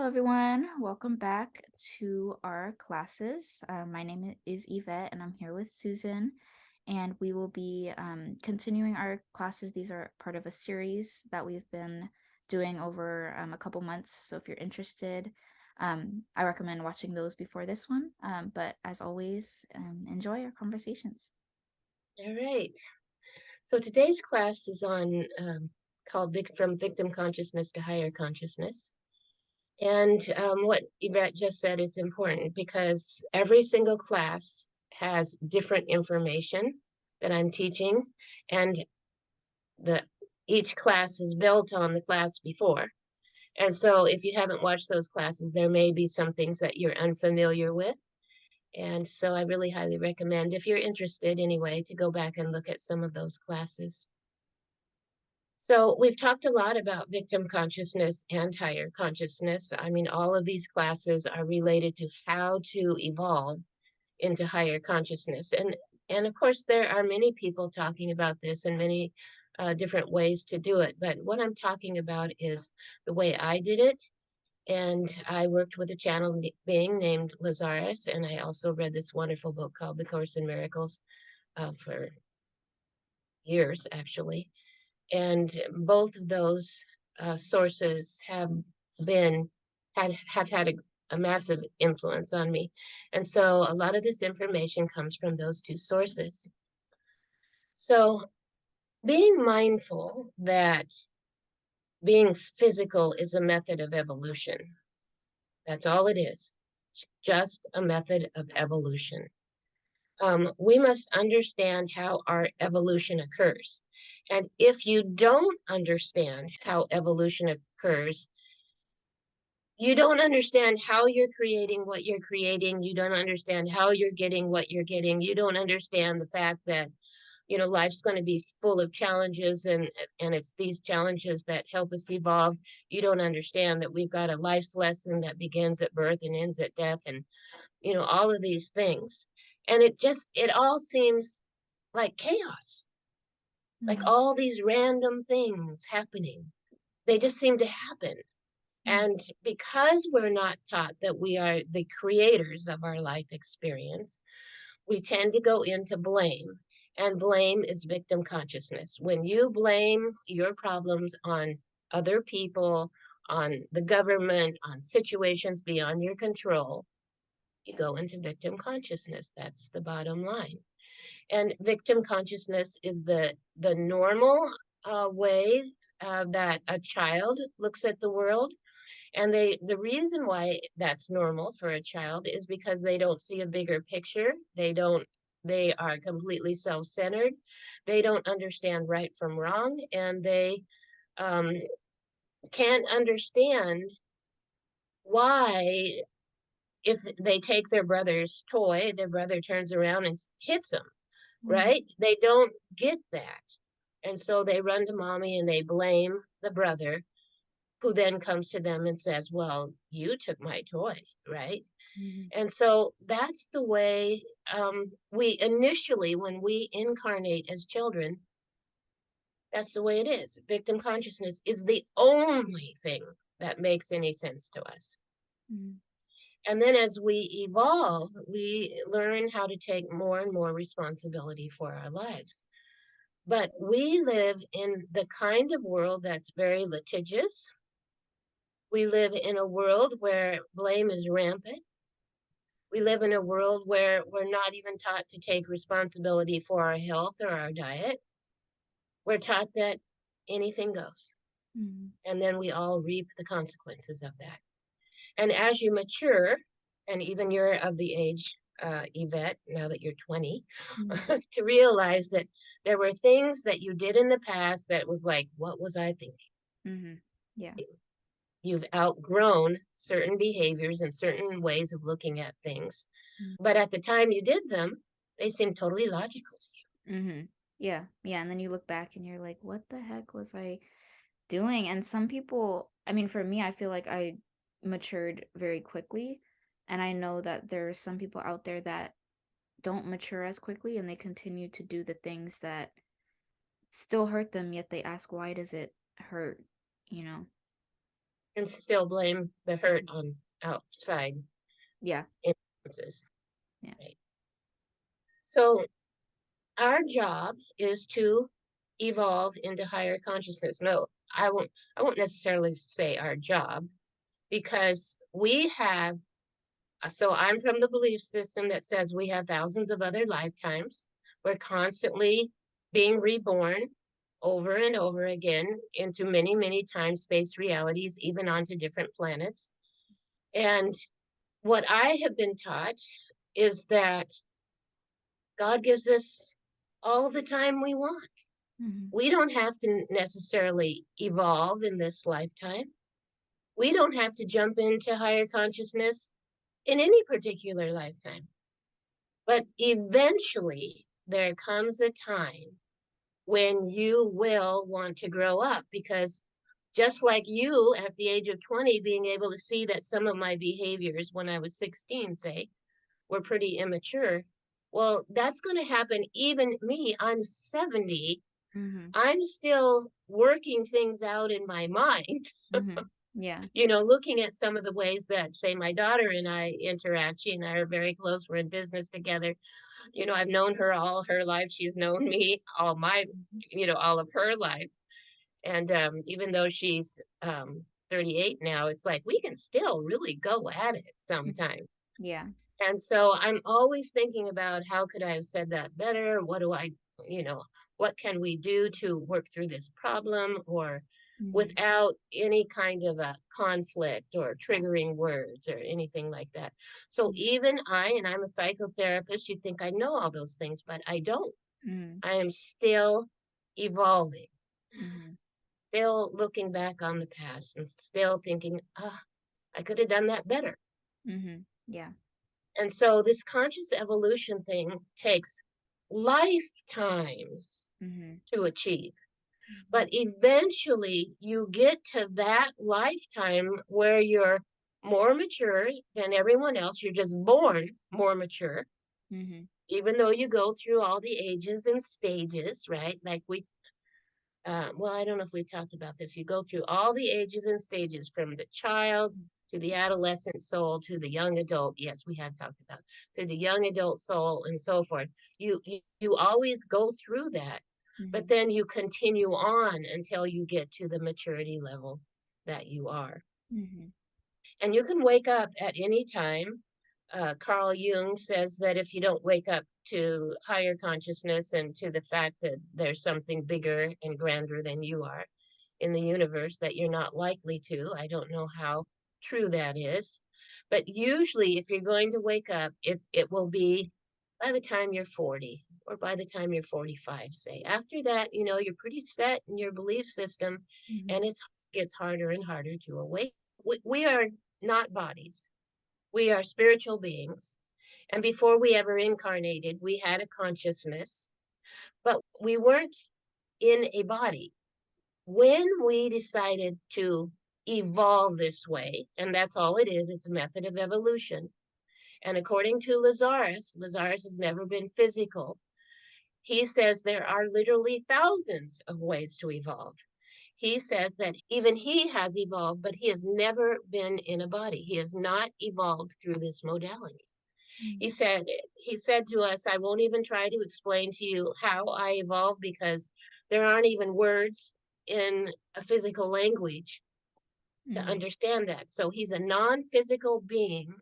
Hello, everyone. Welcome back to our classes. My name is Yvette, and I'm here with Susan, and we will be continuing our classes. These are part of a series that we've been doing over a couple months. So if you're interested, I recommend watching those before this one. But as always, enjoy our conversations. All right. So today's class is on called From Victim Consciousness to Higher Consciousness. And what Yvette just said is important because every single class has different information that I'm teaching, and the each class is built on the class before. And so if you haven't watched those classes, there may be some things that you're unfamiliar with. And so I really highly recommend, if you're interested anyway, to go back and look at some of those classes. So we've talked a lot about victim consciousness and higher consciousness. I mean, all of these classes are related to how to evolve into higher consciousness. And of course, there are many people talking about this and many different ways to do it. But what I'm talking about is the way I did it. And I worked with a channel being named Lazarus. And I also read this wonderful book called The Course in Miracles for years, actually. And both of those sources been have had a massive influence on me. And so a lot of this information comes from those two sources. So being mindful that being physical is a method of evolution. That's all it is. It's just a method of evolution. We must understand how our evolution occurs. And if you don't understand how evolution occurs, you don't understand how you're creating what you're creating. You don't understand how you're getting what you're getting. You don't understand the fact that, life's going to be full of challenges and it's these challenges that help us evolve. You don't understand that we've got a life's lesson that begins at birth and ends at death and, all of these things. And it all seems like chaos, like Mm, all these random things happening. They just seem to happen. mm, And because we're not taught that we are the creators of our life experience, we tend to go into blame. And blame is victim consciousness. When you blame your problems on other people, on the government, on situations beyond your control, you go into victim consciousness. That's the bottom line. And victim consciousness is the normal way that a child looks at the world. And the reason why that's normal for a child is because they don't see a bigger picture. They are completely self-centered. They don't understand right from wrong, and they um, can't understand why, if they take their brother's toy, their brother turns around and hits them, mm, right? They don't get that. And so they run to mommy and they blame the brother, who then comes to them and says, well, you took my toy, right? mm, And so that's the way we initially, when we incarnate as children, that's the way it is. Victim consciousness is the only thing that makes any sense to us. mm, And then as we evolve, we learn how to take more and more responsibility for our lives. But we live in the kind of world that's very litigious. We live in a world where blame is rampant. We live in a world where we're not even taught to take responsibility for our health or our diet. We're taught that anything goes. mm, And then we all reap the consequences of that. And as you mature, and even you're of the age, Yvette, now that you're 20, mm, to realize that there were things that you did in the past that was like, what was I thinking? mhm. Yeah. You've outgrown certain behaviors and certain ways of looking at things. Mm. But at the time you did them, they seemed totally logical to Mhm. Yeah. Yeah, and then you look back and you're like, "What the heck was I doing?" And some people, I mean, for me, I feel like I matured very quickly, and I know that there are some people out there that don't mature as quickly and they continue to do the things that still hurt them, yet they ask, "Why does it hurt?" You know? and still blame the hurt on outside Yeah. influences. Yeah. Right. So our job is to evolve into higher consciousness. No, I won't necessarily say our job because we have so I'm from the belief system that says we have thousands of other lifetimes. We're constantly being reborn over and over again into many, many time space realities, even onto different planets. And what I have been taught is that God gives us all the time we want. Mhm. We don't have to necessarily evolve in this lifetime. We don't have to jump into higher consciousness in any particular lifetime. But eventually, there comes a time when you will want to grow up because just like you at the age of 20 being able to see that some of my behaviors when I was 16, say, were pretty immature. Well, that's going to happen even me. I'm 70. Mhm. I'm still working things out in my mind, Mhm. Yeah. looking at some of the ways that, say, my daughter and I interact. She and I are very close. We're in business together. I've known her all her life. She's known me Mhm. all of her life. And even though she's 38 now, it's like we can still really go at it Mhm. sometimes. Yeah. And so I'm always thinking about how could I have said that better? You know, what can we do to work through this problem or Mhm. without any kind of a conflict or triggering words or anything like that. So Mhm. even and I'm a psychotherapist, you'd think I know all those things, but I don't. Mhm. I am still evolving, Mhm. still looking back on the past and still thinking, I could have done that better. Mhm. Yeah. And so this conscious evolution thing takes lifetimes Mhm. to achieve. Mhm. But eventually you get to that lifetime where you're more mature than everyone else. You're just born more mature, Mhm. even though you go through all the ages and stages, right? Well, I don't know if we talked about this. You go through all the ages and stages from the child to the adolescent soul to the young adult. Yes, we had talked about to the young adult soul and so forth. You always go through that, but Mhm. then you continue on until you get to the maturity level that you are. Mhm. And you can wake up at any time. Carl Jung says that if you don't wake up to higher consciousness and to the fact that there's something bigger and grander than you are in the universe, that you're not likely to. I don't know how true that is. But usually, if you're going to wake up, it will be by the time you're 40 or by the time you're 45, say. After that, you're pretty set in your belief system, and Mhm. it gets harder and harder to awake. We are not bodies. We are spiritual beings. And before we ever incarnated, we had a consciousness, but we weren't in a body. When we decided to evolve this way, and that's all it is, it's a method of evolution. And according to Lazarus has never been physical. He says there are literally thousands of ways to evolve. He says that even he has evolved, but he has never been in a body. He has not evolved through this modality. He Mhm. said he said to us, I won't even try to explain to you how I evolved because there aren't even words in a physical language to Mhm. understand that. So he's a non-physical being,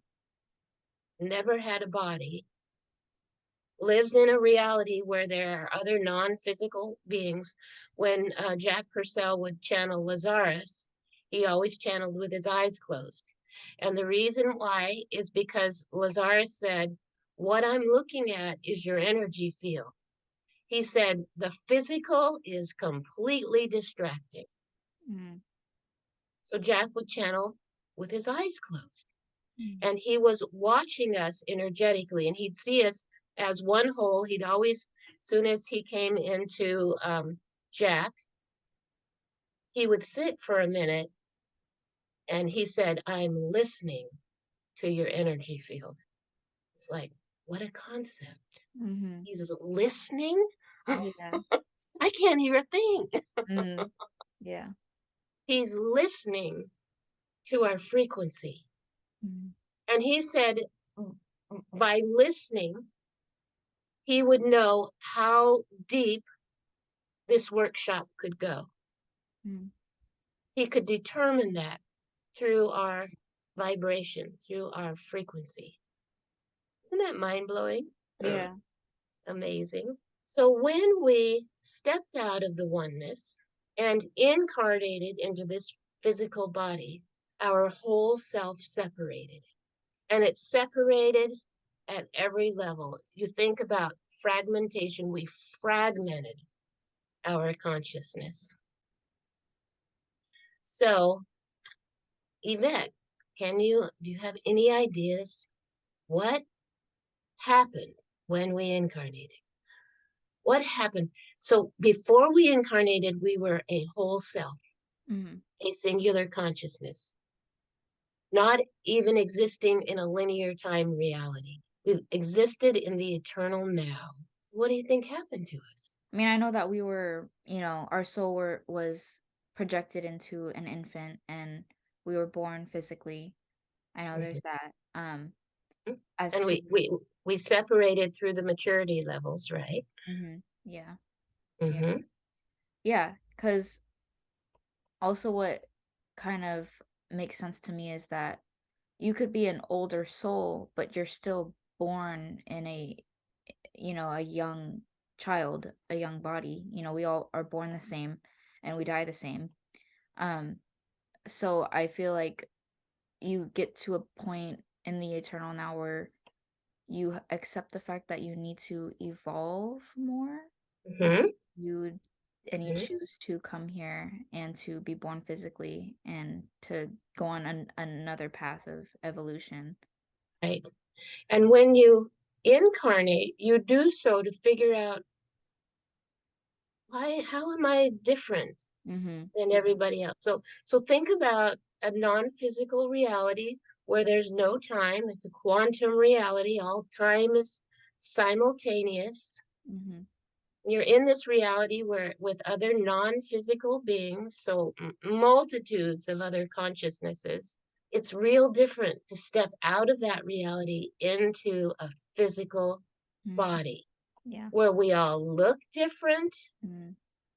never had a body, lives in a reality where there are other non-physical beings. When Jack Purcell would channel Lazarus, he always channeled with his eyes closed. And the reason why is because Lazarus said, what I'm looking at is your energy field. He said, the physical is completely distracting. Mhm. So Jack would channel with his eyes closed. Mhm. And he was watching us energetically, and he'd see us as one whole. He'd always, soon as he came into Jack, he would sit for a minute and he said, I'm listening to your energy field. It's like, what a concept. Mhm. He's listening. Yeah. I can't hear a thing. Mhm. Yeah. He's listening to our frequency. Mm. And he said by listening, he would know how deep this workshop could go. Mm. He could determine that through our vibration, through our frequency. Isn't that mind blowing? Yeah. Amazing. So when we stepped out of the oneness and incarnated into this physical body, our whole self separated. And it's separated at every level. You think about fragmentation, we fragmented our consciousness. So, Yvette, do you have any ideas what happened when we incarnated? What happened? So, before we incarnated, we were a whole self, Mm. a singular consciousness, not even existing in a linear time reality. We existed in the eternal now. What do you think happened to us? I mean, I know that we were, our soul was projected into an infant and we were born physically. I know there's Mhm. that. As And to, we separated through the maturity levels, right? yeah, yeah, Mm-hmm. yeah. Because also, what kind of makes sense to me is that you could be an older soul, but you're still born in a young child, a young body. We all are born the same and we die the same. Um, so I feel like you get to a point in the eternal now where you accept the fact that you need to evolve more, Mm-hmm. you and you Mm-hmm. choose to come here and to be born physically and to go on another path of evolution. Right. And when you incarnate, you do so to figure out how am I different than Yeah. everybody else? So think about a non-physical reality where there's no time. It's a quantum reality. All time is simultaneous. Mm-hmm. You're in this reality where with other non-physical beings, so multitudes of other consciousnesses. It's real different to step out of that reality into a physical Mm-hmm. body Yeah. where we all look different. Mm-hmm.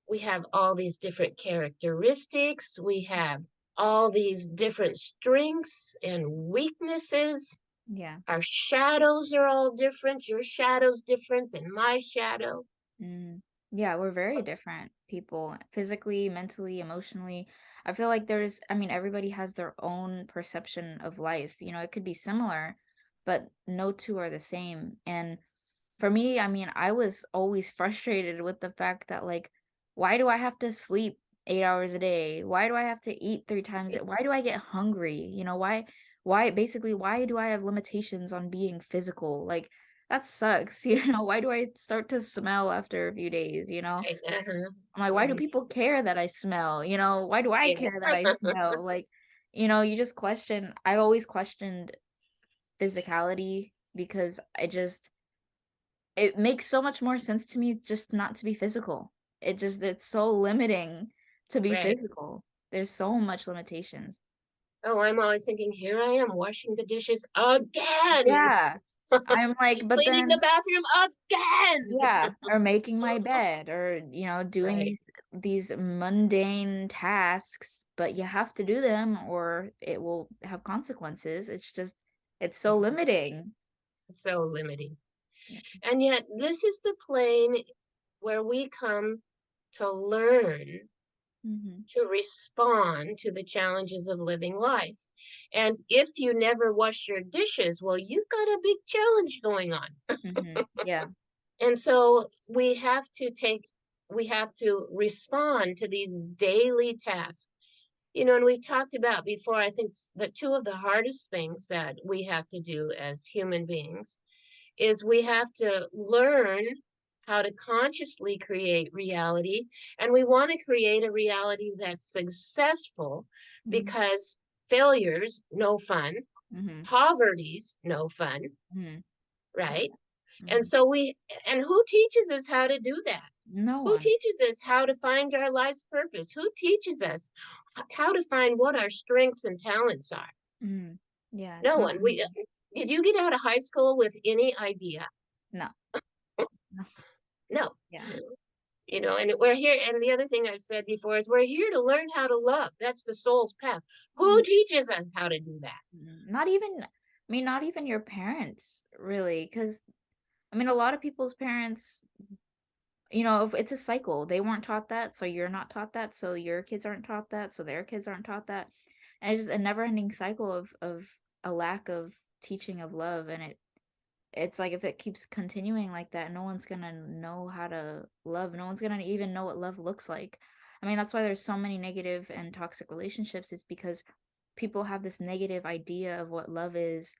We have all these different characteristics. We have all these different strengths and weaknesses. Yeah. Our shadows are all different. Your shadow's different than my shadow. Mm. Yeah, we're very different people, physically, mentally, emotionally. I feel like everybody has their own perception of life. It could be similar, but no two are the same. And for me, I was always frustrated with the fact that, like, why do I have to sleep 8 hours a day? Why do I have to eat three times? Right? Why do I get hungry? Why do I have limitations on being physical? Like, that sucks. Why do I start to smell after a few days? Right. Uh-huh. I'm like, why do Mhm. people care that I smell? Why do I care that I Right. smell? Like, you just I've always questioned physicality because it makes so much more sense to me just not to be physical. It's so limiting to be Right. physical. There's so much limitations. Oh, I'm always thinking, here I am washing the dishes again, Yeah. I'm like, but cleaning the then bathroom again. yeah, or making my bed or, doing Right. these mundane tasks, but you have to do them or it will have consequences. It's so Exactly. limiting. So limiting. Yeah. And yet, this is the plane where we come to learn Mhm. to respond to the challenges of living life. And if you never wash your dishes, well, you've got a big challenge going on. Mhm. Yeah. And so we have to respond to these daily tasks. And we've talked about before, I think that two of the hardest things that we have to do as human beings is we have to learn how to consciously create reality. And we want to create a reality that's successful Mhm. because failures, no fun, Mhm. poverty's no fun, Mhm. right? Yeah. And Mhm. so and who teaches us how to do that? No Who one. teaches us how to find our life's purpose? Who teaches us how to find what our strengths and talents are? Mm. Yeah, it's No not one. We easy. did you get out of high school with any idea? No. No. No. Yeah. And we're here. And the other thing I've said before is we're here to learn how to love. That's the soul's path. Who Mhm. teaches us how to do that? Not even, I mean, not even your parents, really, because I mean, a lot of people's parents, if it's a cycle, they weren't taught that, so you're not taught that, so your kids aren't taught that, so their kids aren't taught that. And it's just a never-ending cycle of a lack of teaching of love, and it's like if it keeps continuing like that, no one's gonna know how to love. No one's gonna even know what love looks like. I mean, that's why there's so many negative and toxic relationships, is because people have this negative idea of what love is.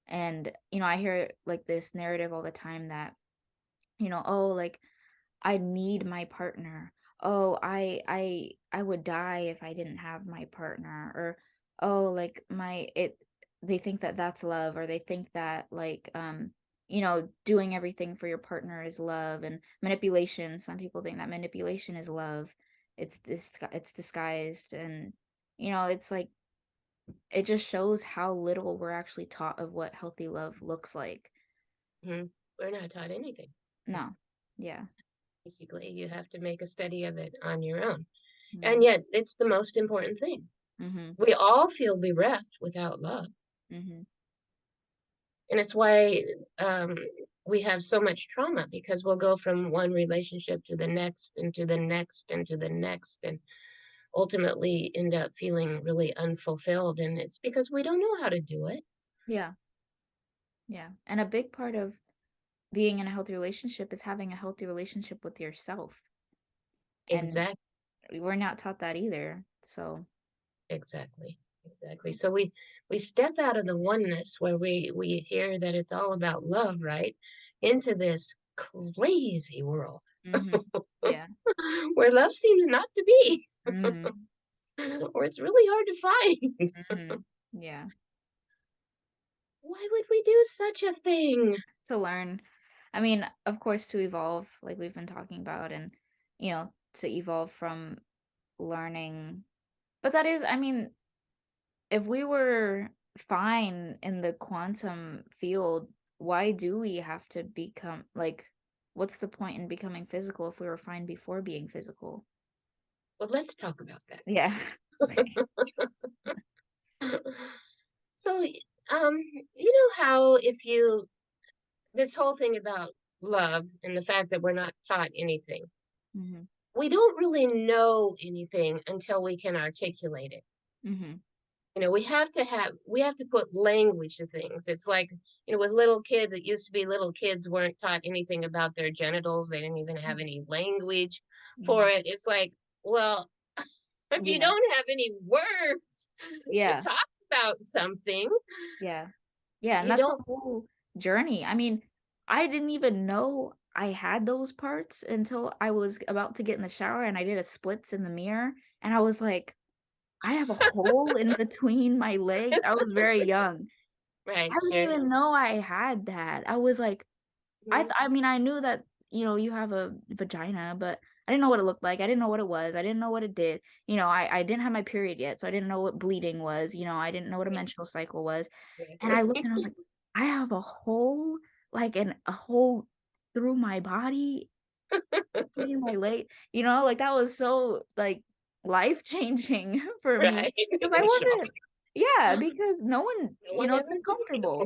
And, I hear like this narrative all the time that, oh, like I need my partner. Oh, I would die if I didn't have my partner. Or, oh, like my it they think that that's love, or they think that like doing everything for your partner is love. And manipulation, some people think that manipulation is love. It's disguised. And it's like it just shows how little we're actually taught of what healthy love looks like. Mhm. We're not taught anything. No. Yeah. Basically, you have to make a study of it on your own. And Mhm. yet, it's the most important thing. Mhm. We all feel bereft without love. Mhm. And it's why um, we have so much trauma because we'll go from one relationship to the next and to the next and to the next and ultimately end up feeling really unfulfilled. And it's because we don't know how to do it. Yeah. Yeah. And a big part of being in a healthy relationship is having a healthy relationship with yourself. And Exactly. we're not taught that either. So, Exactly. Exactly. So we step out of the oneness where we hear that it's all about love, right? Into this crazy world yeah. where love seems not to be, Mhm. or it's really hard to find. Yeah. Why would we do such a thing? To learn. I mean, of course, to evolve, like we've been talking about, and, to evolve from learning. But that is, I mean, if we were fine in the quantum field, why do we have to become like, what's the point in becoming physical if we were fine before being physical? Well, let's talk about that. Yeah. Okay. So, you know how if you this whole thing about love and the fact that we're not taught anything, Mhm. we don't really know anything until we can articulate it. Mhm. We have to put language to things. It's like, with little kids, it used to be little kids weren't taught anything about their genitals. They didn't even have any language for Mhm. it. It's like, well, if you Yeah. don't have any words to Yeah. talk about something, Yeah. Yeah, and you that's a don't whole journey. I mean, I didn't even know I had those parts until I was about to get in the shower and I did a splits in the mirror, and I was like, "I have a hole in between my legs." I was very young. I right, didn't sure. even know I had that. I was like, Mhm. I mean, I knew that, you have a vagina, but I didn't know what it looked like. I didn't know what it was. I didn't know what it did. I didn't have my period yet, so I didn't know what bleeding was. I didn't know what a Right, menstrual cycle was. And I looked exactly. and I was like, "I have a hole, like, a hole through my body, between my leg." Like, that was so, like, life-changing for me Right. because I In shock. wasn't. Yeah, because no one, No one it's ever uncomfortable.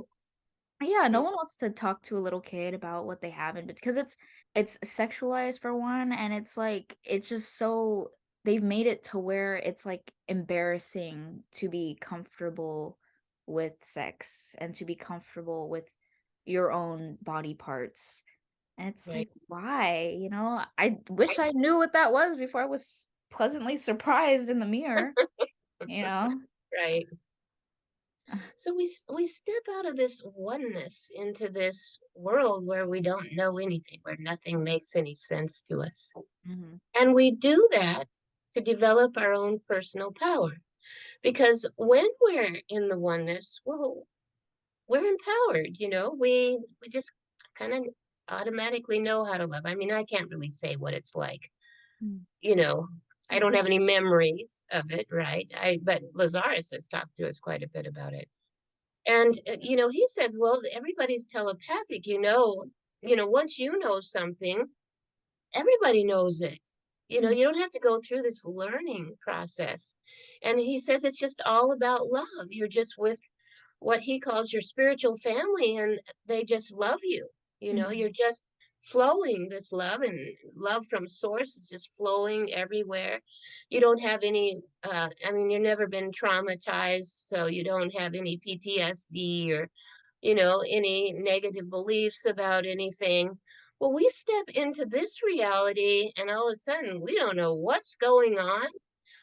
did. Yeah, no one wants to talk to a little kid about what they have, and because it's sexualized for one, and it's like it's just so they've made it to where it's like embarrassing to be comfortable with sex and to be comfortable with your own body parts. And it's Right, like, why? I wish I knew what that was before I was pleasantly surprised in the mirror, you know? right. So we step out of this oneness into this world where we don't know anything, where nothing makes any sense to us. Mhm. And we do that to develop our own personal power. Because when we're in the oneness, well, we're empowered, we just kind of automatically know how to love. I mean, I can't really say what it's like, Mm. you know. I Yeah. don't have any memories of it, right? But Lazarus has talked to us quite a bit about it. And he says, well, everybody's telepathic, once you know something, everybody knows it. Mm. You don't have to go through this learning process. And he says it's just all about love. You're just with what he calls your spiritual family, and they just love you. You're Mhm. just flowing this love, and love from source is just flowing everywhere. You don't have any, I mean, you've never been traumatized, so you don't have any PTSD or any negative beliefs about anything. Well, we step into this reality, and all of a sudden, we don't know what's going on.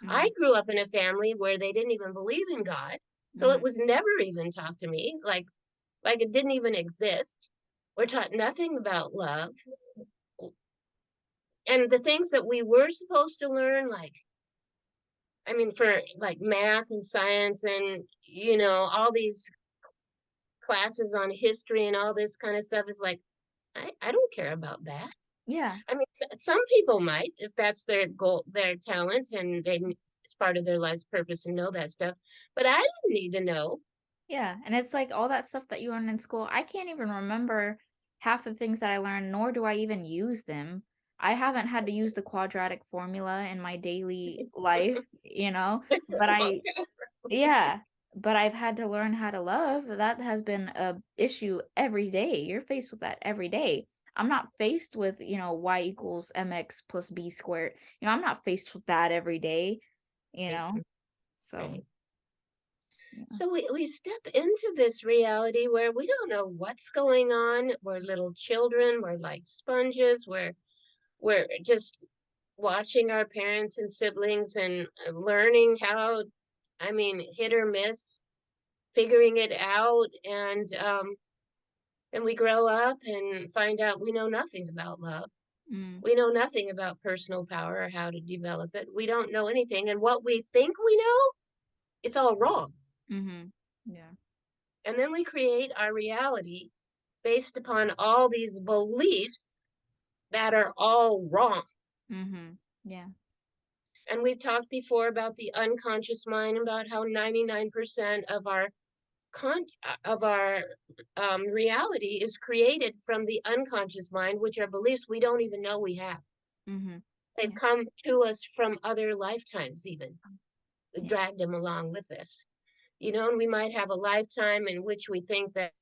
I Mm. grew up in a family where they didn't even believe in God, so it Mhm. was never even taught to me, like it didn't even exist. We're taught nothing about love, and the things that we were supposed to learn, like I mean, for like math and science, and all these classes on history and all this kind of stuff, is like I don't care about that. Yeah. I mean, some people might, if that's their goal, their talent, and it's part of their life's purpose and know that stuff. But I don't need to know. Yeah, and it's like all that stuff that you learn in school, I can't even remember half the things that I learned, nor do I even use them. I haven't had to use the quadratic formula in my daily life, It's a but long I time. yeah, but I've had to learn how to love. That has been a issue every day. You're faced with that every day. I'm not faced with, y equals mx plus b squared. I'm not faced with that every day, you Right, know? So, right. yeah. So we step into this reality where we don't know what's going on. We're little children. We're like sponges. We're just watching our parents and siblings and learning how, I mean, hit or miss, figuring it out, and we grow up and find out we know nothing about love. Mm, We know nothing about personal power or how to develop it. We don't know anything. And what we think we know, it's all wrong. mhm. Yeah. And then we create our reality based upon all these beliefs that are all wrong. Mhm. Yeah. And we've talked before about the unconscious mind, about how 99% of our reality is created from the unconscious mind, which are beliefs we don't even know we have. Mhm. They've Yeah. come to us from other lifetimes, even. We Yeah. dragged them along with us. And we might have a lifetime in which we think that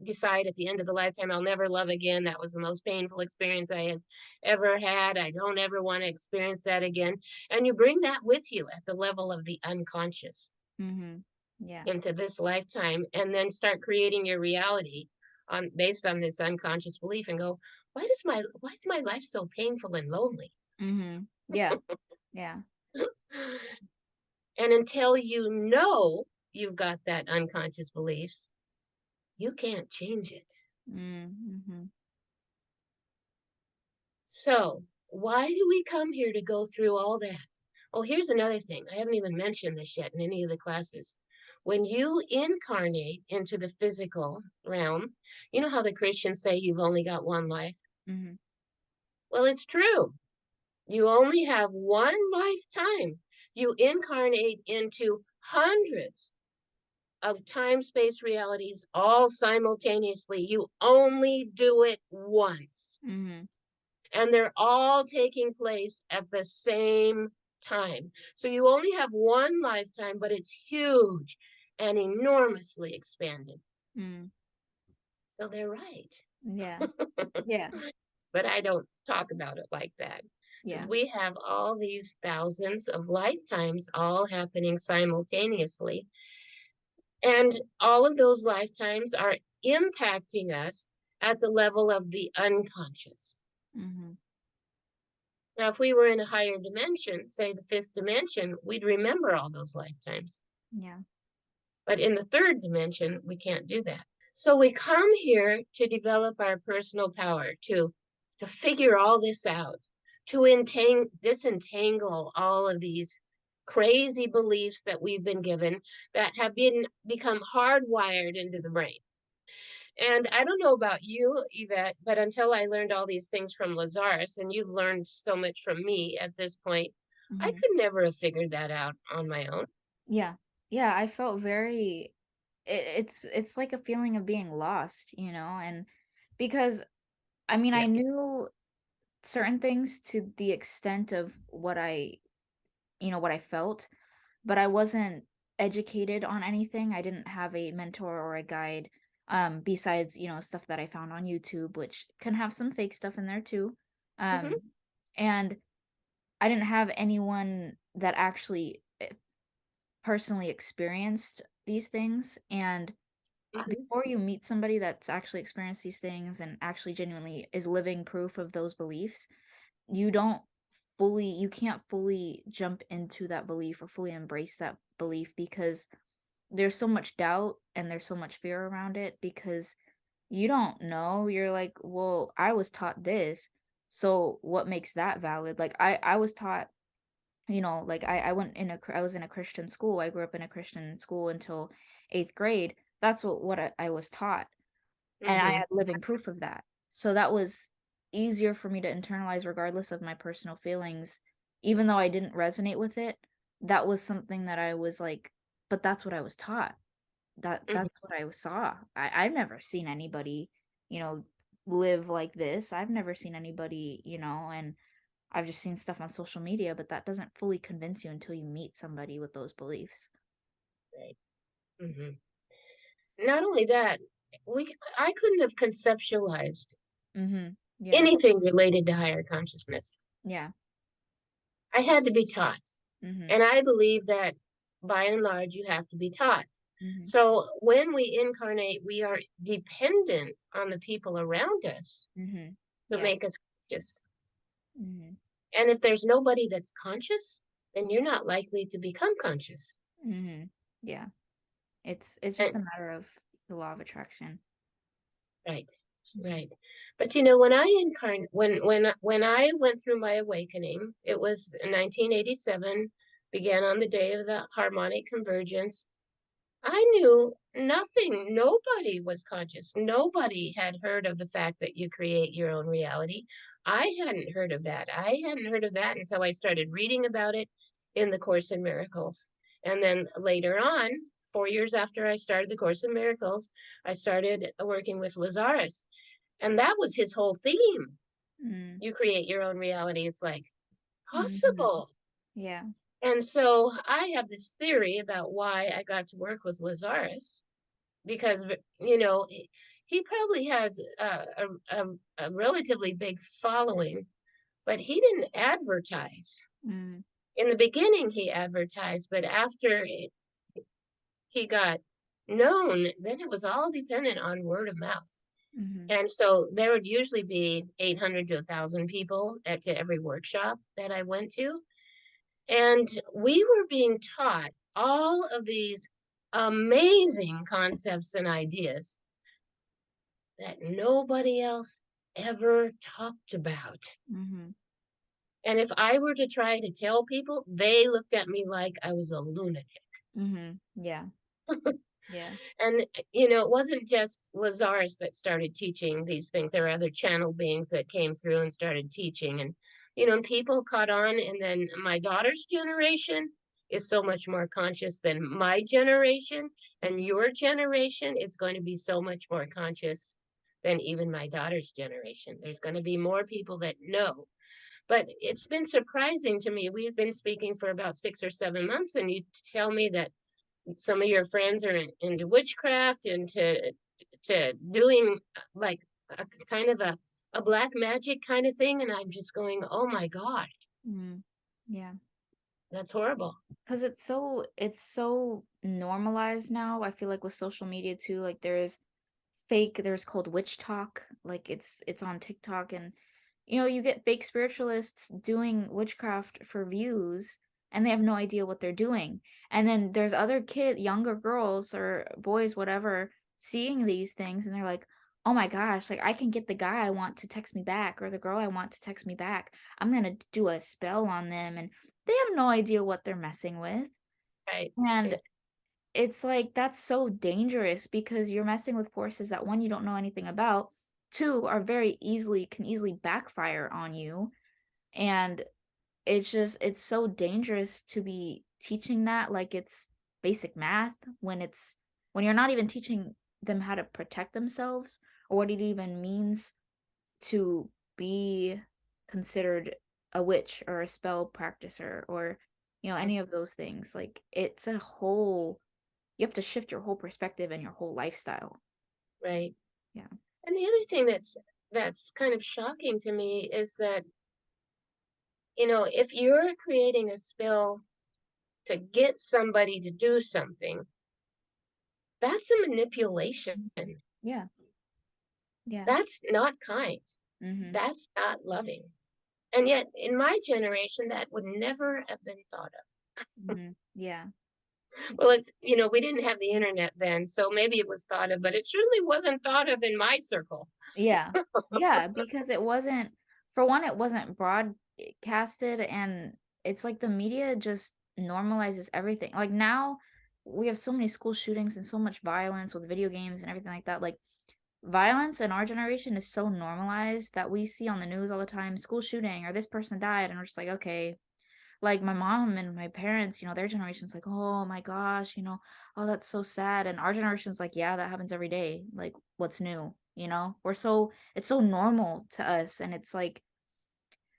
decide at the end of the lifetime, I'll never love again. That was the most painful experience I had ever had. I don't ever want to experience that again. And you bring that with you at the level of the unconscious Mhm. Yeah. into this lifetime, and then start creating your reality on based on this unconscious belief, and go, why is my life so painful and lonely? Mhm. Yeah. Yeah. And until you know you've got that unconscious beliefs, you can't change it. Mhm. So, why do we come here to go through all that? Oh, here's another thing. I haven't even mentioned this yet in any of the classes. When you incarnate into the physical realm, you know how the Christians say you've only got one life? Mhm. Well, it's true. You only have one lifetime. You incarnate into hundreds of time space realities all simultaneously. You only do it once, Mhm. and they're all taking place at the same time. So you only have one lifetime, but it's huge and enormously expanded. Mm. So they're right. Yeah. Yeah. But I don't talk about it like that, because Yeah. we have all these thousands of lifetimes all happening simultaneously. And all of those lifetimes are impacting us at the level of the unconscious. Mhm. Now, if we were in a higher dimension, say the fifth dimension, we'd remember all those lifetimes. Yeah. But in the third dimension, we can't do that. So we come here to develop our personal power, to figure all this out, to disentangle all of these crazy beliefs that we've been given, that have become hardwired into the brain. And I don't know about you, Yvette, but until I learned all these things from Lazarus, and you've learned so much from me at this point, I Mhm. could never have figured that out on my own. Yeah. Yeah, I felt very it's like a feeling of being lost, and because I mean, I Yeah. knew certain things to the extent of what I felt, but I wasn't educated on anything. I didn't have a mentor or a guide, besides, stuff that I found on YouTube, which can have some fake stuff in there too. Hmm. And I didn't have anyone that actually personally experienced these things. And Hmm. before you meet somebody that's actually experienced these things and actually genuinely is living proof of those beliefs, you don't you can't fully jump into that belief or fully embrace that belief because there's so much doubt and there's so much fear around it because you don't know. You're like, well, I was taught this. So what makes that valid? Like I was taught, like I was in a Christian school. I grew up in a Christian school until 8th grade. That's what I was taught. And I Hmm. had living proof of that. So that was easier for me to internalize regardless of my personal feelings. Even though I didn't resonate with it, that was something that I was like, but that's what I was taught. Hmm. That's what I saw. I've never seen anybody, you know, live like this. I've never seen anybody, and I've just seen stuff on social media, but that doesn't fully convince you until you meet somebody with those beliefs. Right. Hmm. Not only that, I couldn't have conceptualized Mhm. Yeah. anything related to higher consciousness. Yeah. I had to be taught. Mhm. And I believe that by and large, you have to be taught. Mhm. So when we incarnate, we are dependent on the people around us Mhm. to Yeah. make us conscious. Mhm. And if there's nobody that's conscious, then you're not likely to become conscious. Mhm. Yeah. It's just And a matter of the law of attraction. right, Mhm. right. But you know, when I incarnate, when I went through my awakening, it was 1987, began on the day of the harmonic convergence. I knew nothing. Nobody was conscious. Nobody had heard of the fact that you create your own reality. I hadn't heard of that. I hadn't heard of that until I started reading about it in the Course in Miracles. And then later on, 4 years after I started the Course in Miracles, I started working with Lazarus. And that was his whole theme. Mm. You create your own reality. It's like Mhm. possible. Yeah. And so I have this theory about why I got to work with Lazarus because he probably has a relatively big following, but he didn't advertise. Mm. In the beginning, he advertised, but after he got known, then it was all dependent on word of mouth. Mhm. And so there would usually be 800 to 1,000 people to every workshop that I went to. And we were being taught all of these amazing concepts and ideas that nobody else ever talked about. Mhm. And if I were to try to tell people, they looked at me like I was a lunatic. Mhm. Yeah. Yeah. And, it wasn't just Lazarus that started teaching these things. There were other channel beings that came through and started teaching. And people caught on. And then my daughter's generation is so much more conscious than my generation. And your generation is going to be so much more conscious than even my daughter's generation. There's going to be more people that know. But it's been surprising to me. We've been speaking for about 6 or 7 months, and you tell me that some of your friends are into witchcraft, into doing like a kind of a black magic kind of thing, and I'm just going, oh my gosh, Mm. Yeah. that's horrible. 'Cause it's so normalized now, I feel like with social media too, like, there's called witch talk, like, it's on TikTok, and, you get fake spiritualists doing witchcraft for views, and they have no idea what they're doing, and then there's other younger girls or boys, whatever, seeing these things, and they're like, "Oh my gosh, like, I can get the guy I want to text me back or the girl I want to text me back. I'm gonna do a spell on them," and they have no idea what they're messing with, Right. and Exactly. it's like that's so dangerous because you're messing with forces that one, you don't know anything about, two, are very easily can easily backfire on you. And it's so dangerous to be teaching that like it's basic math when you're not even teaching them how to protect themselves or what it even means to be considered a witch or a spell practicer or any of those things. Like it's a whole you have to shift your whole perspective and your whole lifestyle. Right. Yeah. And the other thing that's kind of shocking to me is that, if you're creating a spell to get somebody to do something, that's a manipulation. Yeah. Yeah. That's not kind. Mhm. That's not loving. And yet, in my generation, that would never have been thought of. Mhm. Yeah. Well, we didn't have the internet then, so maybe it was thought of, but it certainly wasn't thought of in my circle. Yeah. Yeah, because it wasn't for one, it wasn't broadcasted, and it's like the media just normalizes everything. Like now we have so many school shootings and so much violence with video games and everything like that. Like violence in our generation is so normalized that we see on the news all the time, school shooting or this person died, and we're just like, okay. Like my mom and my parents, their generation's like, oh my gosh, oh, that's so sad. And our generation's like, yeah, that happens every day. Like, what's new? It's so normal to us. And it's like,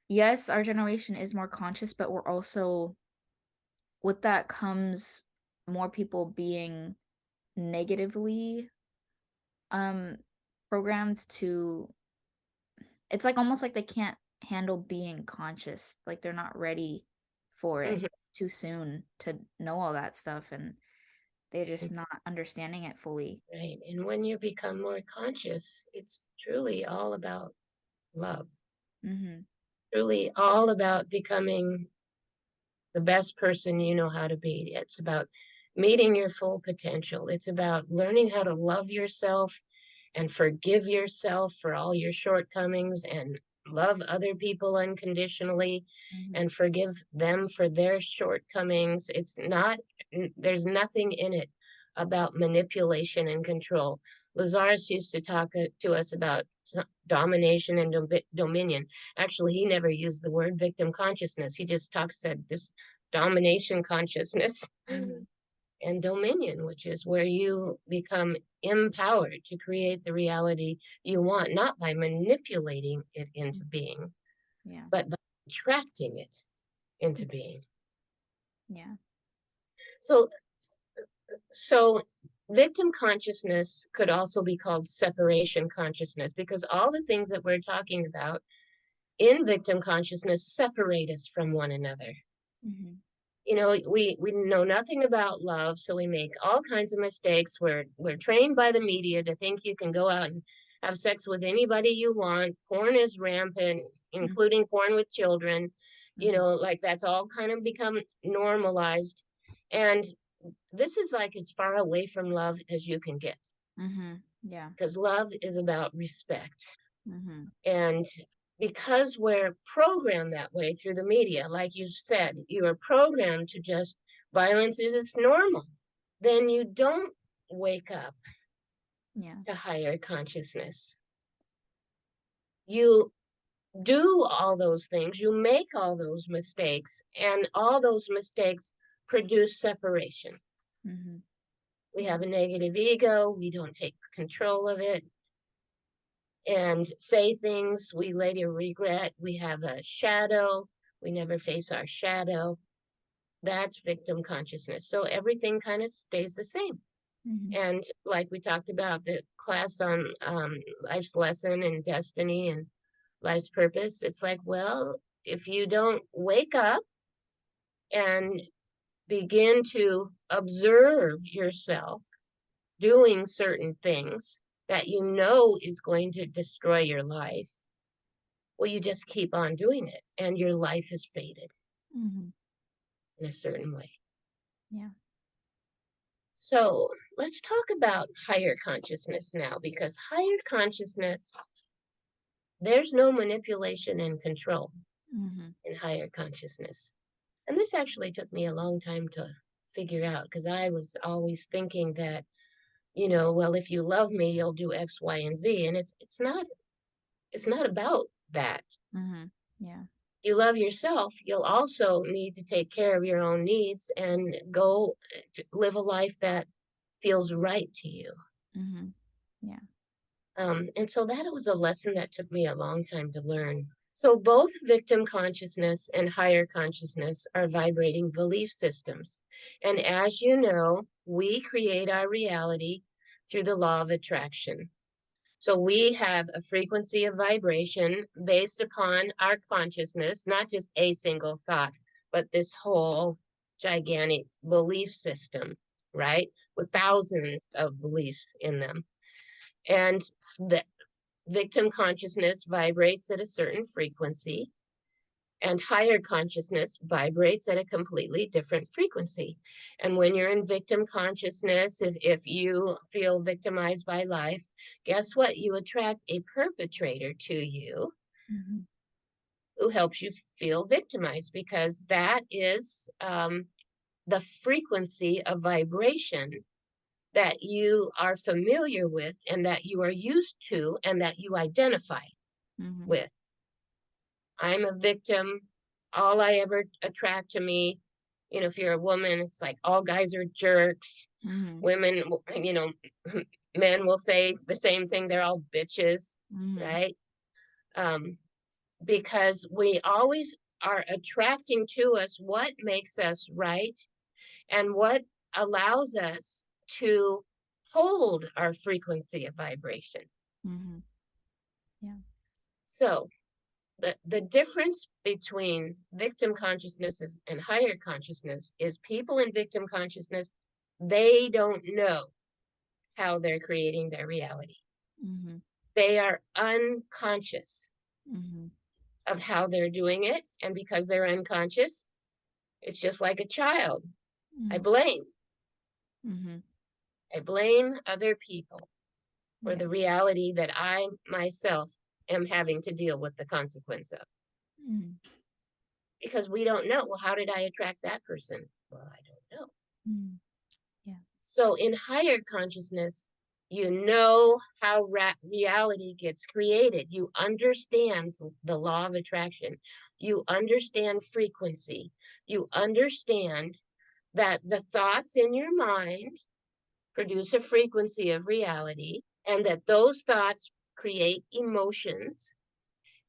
yes, our generation is more conscious, but we're also, with that comes more people being negatively um programmed to it's like almost like they can't handle being conscious. Like they're not ready for it. Mhm. It's too soon to know all that stuff and they're just not understanding it fully. Right. And when you become more conscious, it's truly all about love, Mhm. truly all about becoming the best person you know how to be. It's about meeting your full potential. It's about learning how to love yourself and forgive yourself for all your shortcomings and love other people unconditionally Mhm. and forgive them for their shortcomings. There's nothing in it about manipulation and control. Lazarus used to talk to us about domination and dominion. Actually, he never used the word victim consciousness. He just said this domination consciousness Mhm. and dominion, which is where you become empowered to create the reality you want, not by manipulating it into being, Yeah. but by attracting it into Mm. being. Yeah. So, so victim consciousness could also be called separation consciousness because all the things that we're talking about in victim consciousness separate us from one another. Mhm. We know nothing about love, so we make all kinds of mistakes. We're trained by the media to think you can go out and have sex with anybody you want. Porn is rampant, Mhm. including porn with children. Mhm. Like that's all kind of become normalized. And this is like as far away from love as you can get, Mhm. Yeah. because love is about respect. Mhm. And because we're programmed that way through the media, like you said, you are programmed to just violence is just normal, then you don't wake up Yeah. to higher consciousness. You do all those things, you make all those mistakes, and all those mistakes produce separation. Mhm. We Yeah. have a negative ego, we don't take control of it, and say things we later regret. We have a shadow, we never face our shadow. That's victim consciousness. So everything kind of stays the same. Mhm. And like we talked about the class on life's lesson and destiny and life's purpose, it's like, well, if you don't wake up and begin to observe yourself doing certain things that you know is going to destroy your life, well, you just keep on doing it and your life is fated Mhm. in a certain way. Yeah. So let's talk about higher consciousness now, because higher consciousness, there's no manipulation and control Mhm. in higher consciousness. And this actually took me a long time to figure out because I was always thinking that, well, if you love me, you'll do X, Y, and Z. And it's not about that. Mhm. Yeah. You love yourself, you'll also need to take care of your own needs and go to live a life that feels right to you. Mhm. Yeah. And so that was a lesson that took me a long time to learn. So both victim consciousness and higher consciousness are vibrating belief systems. And as you know, we create our reality through the law of attraction. So we have a frequency of vibration based upon our consciousness, not just a single thought, but this whole gigantic belief system, right? With thousands of beliefs in them. And the victim consciousness vibrates at a certain frequency, and higher consciousness vibrates at a completely different frequency. And when you're in victim consciousness, if you feel victimized by life, guess what? You attract a perpetrator to you Mhm. who helps you feel victimized because that is the frequency of vibration that you are familiar with and that you are used to and that you identify Mhm. with. I'm a victim. All I ever attract to me, if you're a woman, it's like all guys are jerks. Mhm. Women, men will say the same thing. They're all bitches, Mhm. right? Um, because we always are attracting to us what makes us right and what allows us to hold our frequency of vibration. Mhm. Yeah. So the difference between victim consciousness and higher consciousness is people in victim consciousness, they don't know how they're creating their reality. Mhm. They are unconscious Mhm. of how they're doing it. And because they're unconscious, it's just like a child. I Mhm. blame. Mhm. I blame other people for Yeah. the reality that I myself am having to deal with the consequence of. Mhm. Because we don't know, well, how did I attract that person? Well, I don't know. Mhm. Yeah. So in higher consciousness, you know how reality gets created. You understand the law of attraction. You understand frequency. You understand that the thoughts in your mind produce a frequency of reality and that those thoughts create emotions.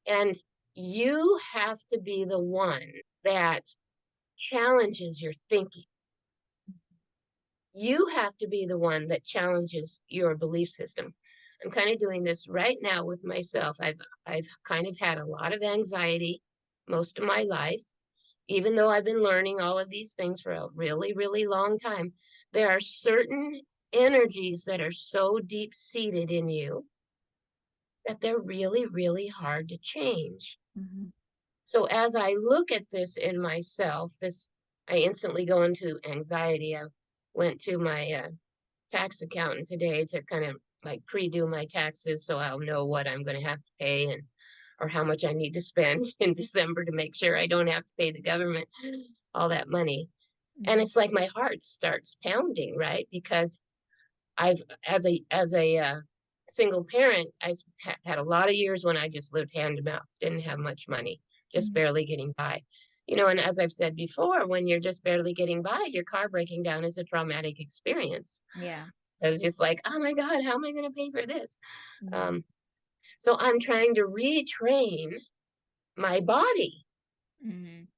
And you have to be the one that challenges your thinking. You have to be the one that challenges your belief system. I'm kind of doing this right now with myself. I've kind of had a lot of anxiety most of my life, even though I've been learning all of these things for a really, really long time. There are certain energies that are so deep seated in you that they're really, really hard to change. Mhm. So as I look at this in myself, I instantly go into anxiety. I went to my tax accountant today to kind of like pre-do my taxes so I'll know what I'm going to have to pay and or how much I need to spend in December to make sure I don't have to pay the government all that money. And Mhm. it's like my heart starts pounding, right? Because I've as a single parent, had a lot of years when I just lived hand to mouth, didn't have much money, just Mhm. barely getting by. And as I've said before, when you're just barely getting by, your car breaking down is a traumatic experience. Yeah. Because it's like, oh my God, how am I going to pay for this? Mhm. Um, so I'm trying to retrain my body Mhm.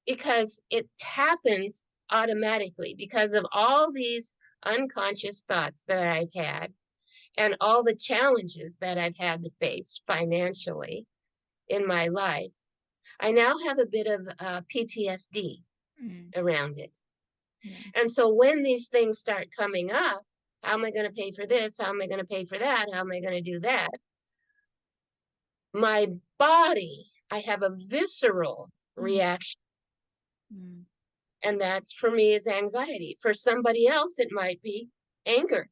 because it happens automatically because of all these unconscious thoughts that I've had and all the challenges that I've had to face financially in my life. I now have a bit of PTSD Mhm. around it. Yeah. And so when these things start coming up, how am I going to pay for this? How am I going to pay for that? How am I going to do that? My body, I have a visceral Mhm. reaction. Mhm. And that's for me is anxiety. For somebody else, it might be anger,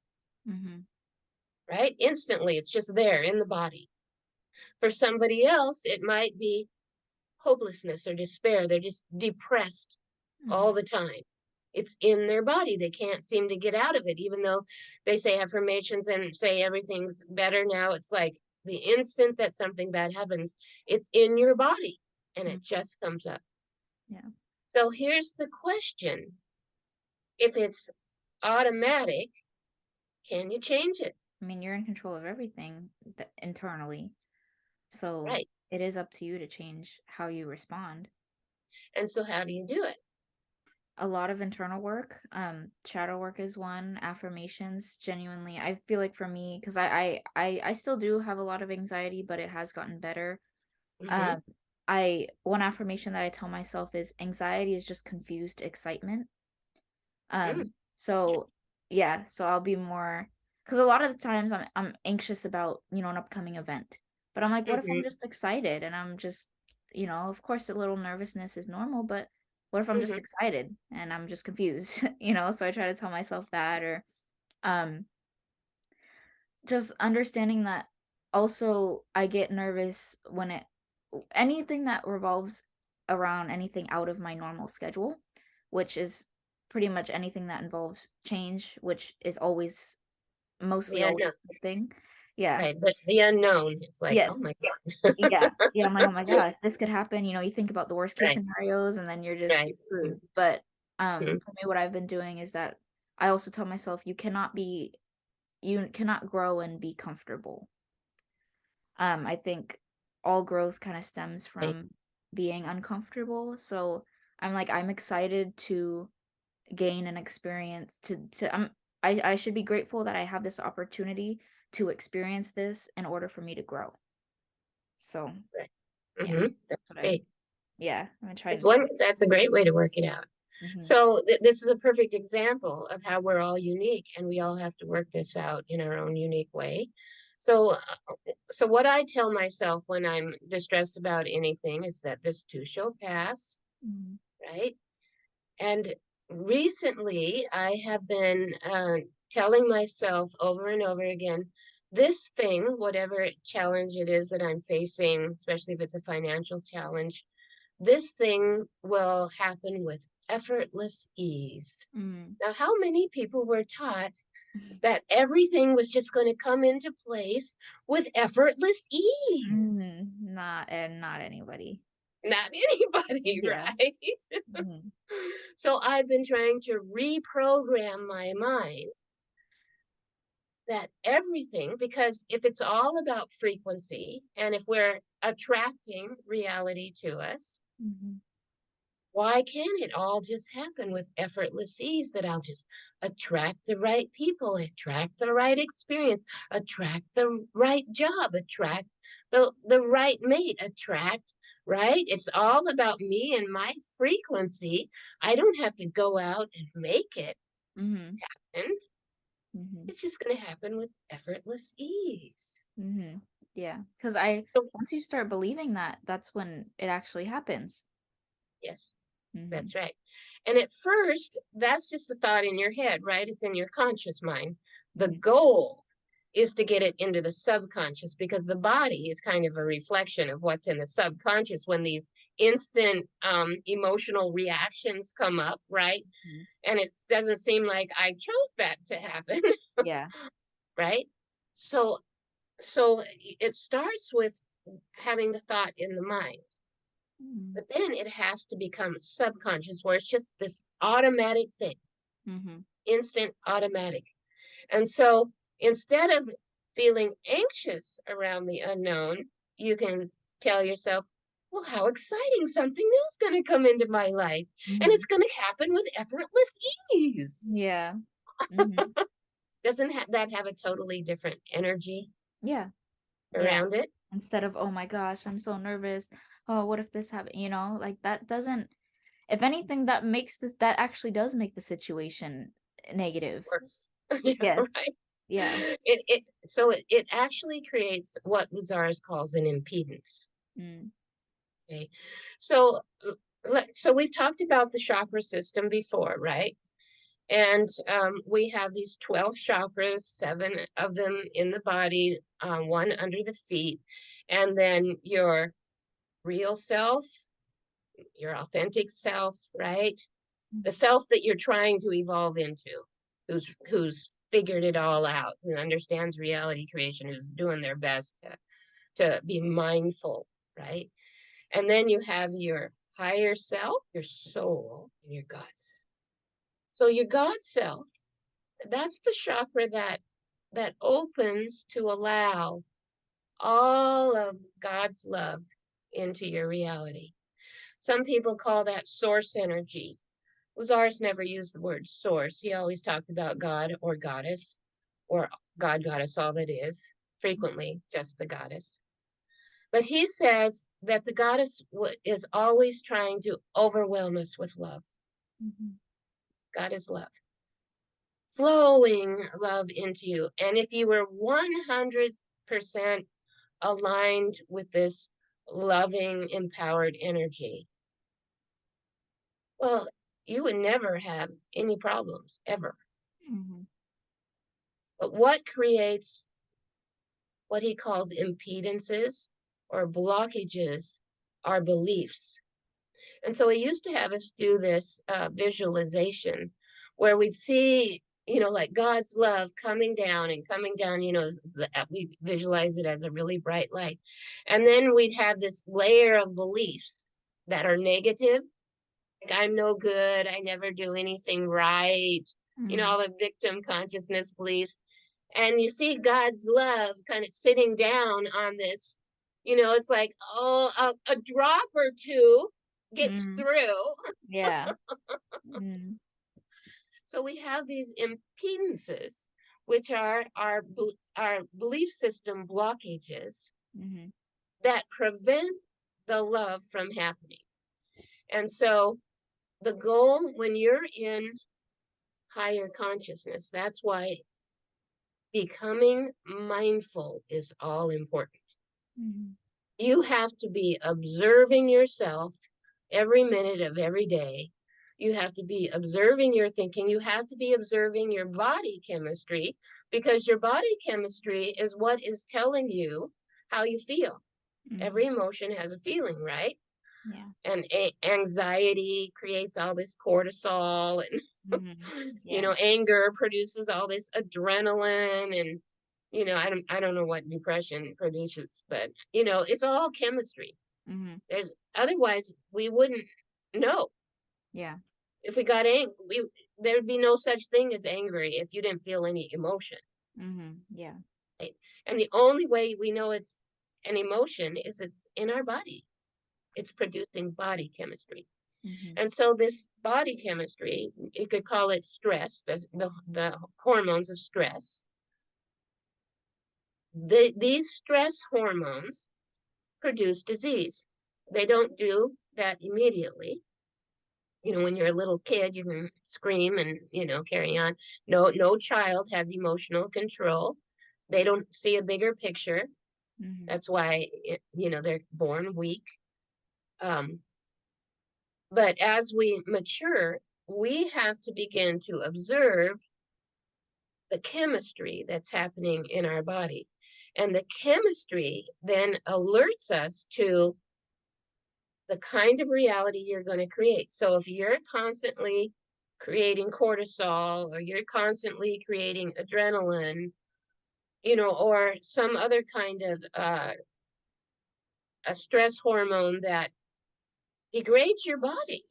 Mhm. right? Instantly, it's just there in the body. For somebody else, it might be hopelessness or despair. They're just depressed all Mhm. the time. It's in their body. They can't seem to get out of it, even though they say affirmations and say everything's better now. It's like the instant that something bad happens, it's in your body and Mm, it just comes up. yeah. So here's the question. If it's automatic, can you change it? I mean, you're in control of everything internally. So Right. it is up to you to change how you respond. And so how do you do it? A lot of internal work, shadow work is one, affirmations, genuinely. I feel like for me, because I still do have a lot of anxiety, but it has gotten better. Mm-hmm. Um, I one affirmation that I tell myself is anxiety is just confused excitement. Mm, So yeah, so I'll be more because a lot of the times I'm anxious about, an upcoming event. But I'm like, what if I'm mm-hmm. just excited and I'm just, of course a little nervousness is normal, but what if I'm just Mm-hmm. excited and I'm just confused, So I try to tell myself that or um just understanding that also I get nervous when anything that revolves around anything out of my normal schedule, which is pretty much anything that involves change, which is always The mostly always unknown. a good thing. Yeah. Right. But the unknown, it's like, oh my Yes. God. Yeah. Yeah, I'm like, "Oh my gosh, this could happen," you think about the worst case Right. scenarios and then you're Right. screwed. But, Mm-hmm. for me, what I've been doing is that I also tell myself you cannot grow and be comfortable. I think all growth kinda stems Right. from being uncomfortable, so I'm excited to gain an experience I should be grateful that I have this opportunity to experience this in order for me to grow. So, Right. yeah, Mm-hmm. That's that's what I great. yeah, I'm trying It's to tell. one, that's a great way to work it out. Mhm, So this is a perfect example of how we're all unique and we all have to work this out in our own unique way. So, so what I tell myself when I'm distressed about anything is that this too shall pass, mhm, right? And recently I have been telling myself over and over again, this thing, whatever challenge it is that I'm facing, especially if it's a financial challenge, this thing will happen with effortless ease. mhm. Now, how many people were taught that everything was just going to come into place with effortless ease? Not anybody. Not anybody, Yeah, right? mhm, So I've been trying to reprogram my mind that everything, because if it's all about frequency and if we're attracting reality to us, mhm, why can't it all just happen with effortless ease that I'll just attract the right people, attract the right experience, attract the right job, attract the right mate, attract, right? It's all about me and my frequency. I don't have to go out and make it mhm, happen. mhm, It's just going to happen with effortless ease. mhm. Yeah, 'cause I So, once you start believing that, that's when it actually happens. yes. Mhm, That's right. And at first, that's just a thought in your head, right? It's in your conscious mind. The mhm, goal is to get it into the subconscious because the body is kind of a reflection of what's in the subconscious when these instant emotional reactions come up, right? mhm. And it doesn't seem like I chose that to happen, Yeah. right? So, so it starts with having the thought in the mind. Mhm, But then it has to become subconscious where it's just this automatic thing, mhm, instant automatic. And so instead of feeling anxious around the unknown, you can tell yourself, well, how exciting, something new is going to come into my life. And it's mhm. going to happen with effortless ease. Yeah. Mhm. Doesn't that have a totally different energy Yeah, yeah. around it? Instead of, "Oh my gosh, I'm so nervous. Oh, what if this happen," like that doesn't if anything, that actually does make the situation negative. Worse. Yeah, Yes. right. Yeah. It actually creates what Lazarus calls an impedance. Mm, Okay. So, so we've talked about the chakra system before, right? And we have these 12 chakras, seven of them in the body, one under the feet, and then your real self, your authentic self, right? the self that you're trying to evolve into, who's figured it all out, who understands reality creation, who's doing their best to be mindful, right? And then you have your higher self, your soul, and your God self. So your God self, that's the chakra that opens to allow all of God's love into your reality. Some people call that source energy. Lazarus never used the word source. He always talked about God or goddess, or God, goddess, all that is, frequently just the goddess. But he says that the goddess is always trying to overwhelm us with love. Mhm. God is love, flowing love into you. And if you were 100% aligned with this loving, empowered energy, well, you would never have any problems, ever. Mhm. But what creates what he calls impedances or blockages are beliefs. And so he used to have us do this visualization where we'd see, like God's love coming down and coming down, we visualize it as a really bright light. And then we'd have this layer of beliefs that are negative, like I'm no good, I never do anything right, Mhm. all the victim consciousness beliefs. And you see God's love kind of sitting down on this, it's like, oh, a drop or two gets Mhm. through. Yeah. Mhm. So we have these impedances, which are our belief system blockages Mhm. that prevent the love from happening. And so the goal when you're in higher consciousness, that's why becoming mindful is all important. Mhm. You have to be observing yourself every minute of every day. You have to be observing your thinking. You have to be observing your body chemistry, because your body chemistry is what is telling you how you feel. Every Mhm. emotion has a feeling, right? Yeah. And anxiety creates all this cortisol, and Mhm. Yeah. anger produces all this adrenaline, and I don't know what depression produces, but it's all chemistry. Mhm. There's otherwise we wouldn't know. Yeah. If we got angry, there'd be no such thing as angry if you didn't feel any emotion, Mhm. Yeah. right? And the only way we know it's an emotion is it's in our body. It's producing body chemistry. Mhm. And so this body chemistry, you could call it stress, the hormones of stress. These stress hormones produce disease. They don't do that immediately. When you're a little kid, you can scream and, carry on. No child has emotional control. They don't see a bigger picture. Mhm. That's why, they're born weak. Um, but as we mature, we have to begin to observe the chemistry that's happening in our body. And the chemistry then alerts us to the kind of reality you're going to create. So if you're constantly creating cortisol, or you're constantly creating adrenaline, or some other kind of a stress hormone that degrades your body.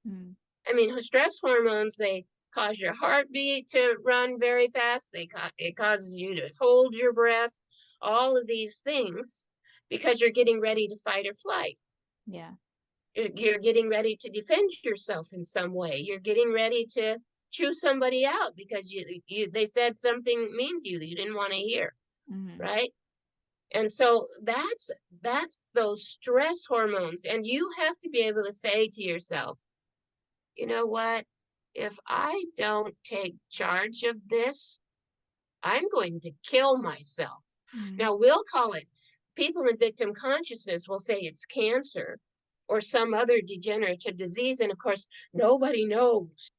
Mhm. I mean, stress hormones, they cause your heartbeat to run very fast. It causes you to hold your breath, all of these things, because you're getting ready to fight or flight. Yeah. You're getting ready to defend yourself in some way. You're getting ready to chew somebody out because they said something mean to you that you didn't want to hear, Mhm. right? And so that's those stress hormones. And you have to be able to say to yourself, you know what? If I don't take charge of this, I'm going to kill myself. Mhm. Now, we'll call it, people in victim consciousness will say it's cancer or some other degenerative disease. And of course, nobody knows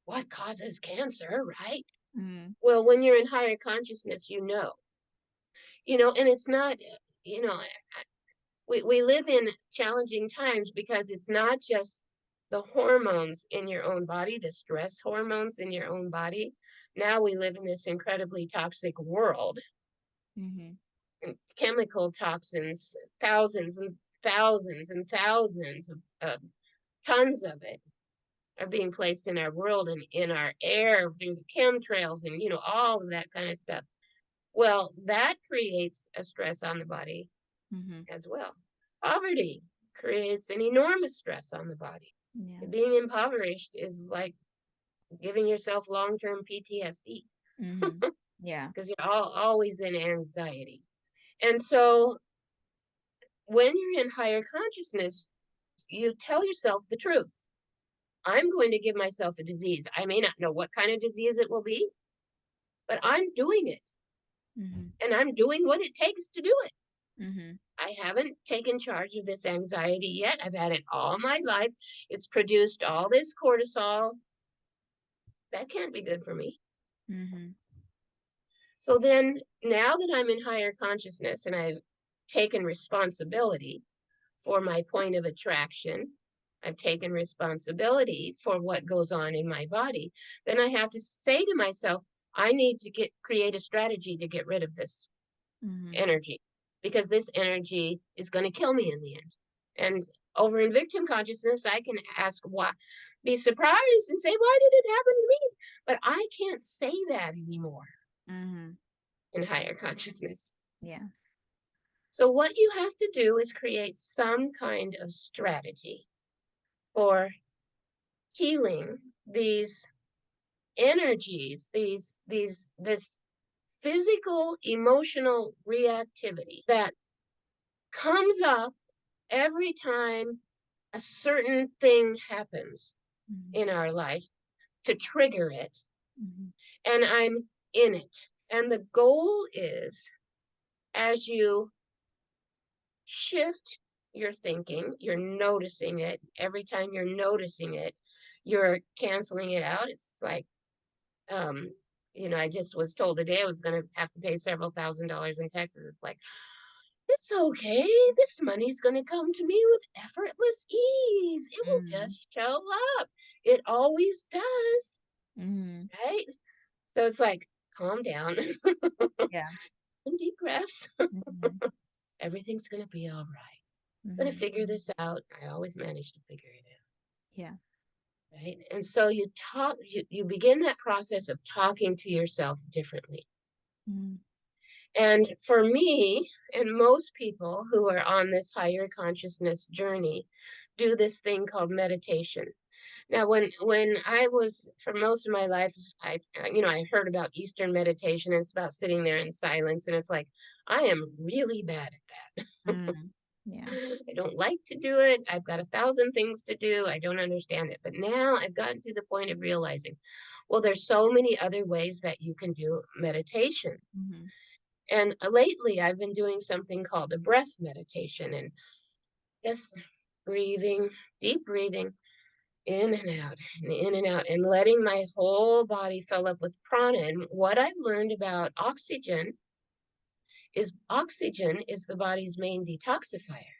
what causes cancer, right? Mhm. Well, when you're in higher consciousness, and it's not, you know, we live in challenging times because it's not just the hormones in your own body, the stress hormones in your own body. Now we live in this incredibly toxic world, Mhm. and chemical toxins, thousands and thousands and thousands of tons of it are being placed in our world and in our air through the chemtrails and all of that kind of stuff. Well, that creates a stress on the body Mhm. as well. Poverty creates an enormous stress on the body. Yeah. Being impoverished is like giving yourself long-term PTSD Mhm. Yeah. because you're always in anxiety. And so when you're in higher consciousness, you tell yourself the truth. I'm going to give myself a disease. I may not know what kind of disease it will be, but I'm doing it. Mhm. And I'm doing what it takes to do it. Mhm. I haven't taken charge of this anxiety yet. I've had it all my life. It's produced all this cortisol. That can't be good for me. Mhm. So then, now that I'm in higher consciousness and I've taken responsibility for my point of attraction, I've taken responsibility for what goes on in my body, then I have to say to myself, I need to create a strategy to get rid of this Mhm. energy because this energy is going to kill me in the end. And over in victim consciousness, I can ask why, be surprised and say, why did it happen to me? But I can't say that anymore Mhm. in higher consciousness. Yeah. So, what you have to do is create some kind of strategy for healing these energies, this physical, emotional reactivity that comes up every time a certain thing happens Mhm. in our lives to trigger it. Mhm. And I'm in it. And the goal is as you shift your thinking, you're noticing it. Every time you're noticing it, you're canceling it out. It's like, um, I just was told today I was going to have to pay several $1,000s in taxes. It's like, it's okay. This money's going to come to me with effortless ease. It will Mhm. just show up. It always does, Mhm. right? So it's like, calm down Yeah. and deep breaths. Mhm. Everything's going to be all right. I'm going to Mhm. figure this out. I always manage to figure it Yeah. out, right? And so you begin that process of talking to yourself differently. Mhm. And for me, and most people who are on this higher consciousness journey, do this thing called meditation. Now, when I was for most of my life, I heard about Eastern meditation. And it's about sitting there in silence, and it's like I am really bad at Mhm. Yeah. that. I don't like to do it. I've got 1,000 things to do. I don't understand it. But now I've gotten to the point of realizing, well, there's so many other ways that you can do meditation. Mhm. And lately, I've been doing something called a breath meditation, and just breathing, deep breathing in and out, and letting my whole body fill up with prana. And what I've learned about oxygen is the body's main detoxifier.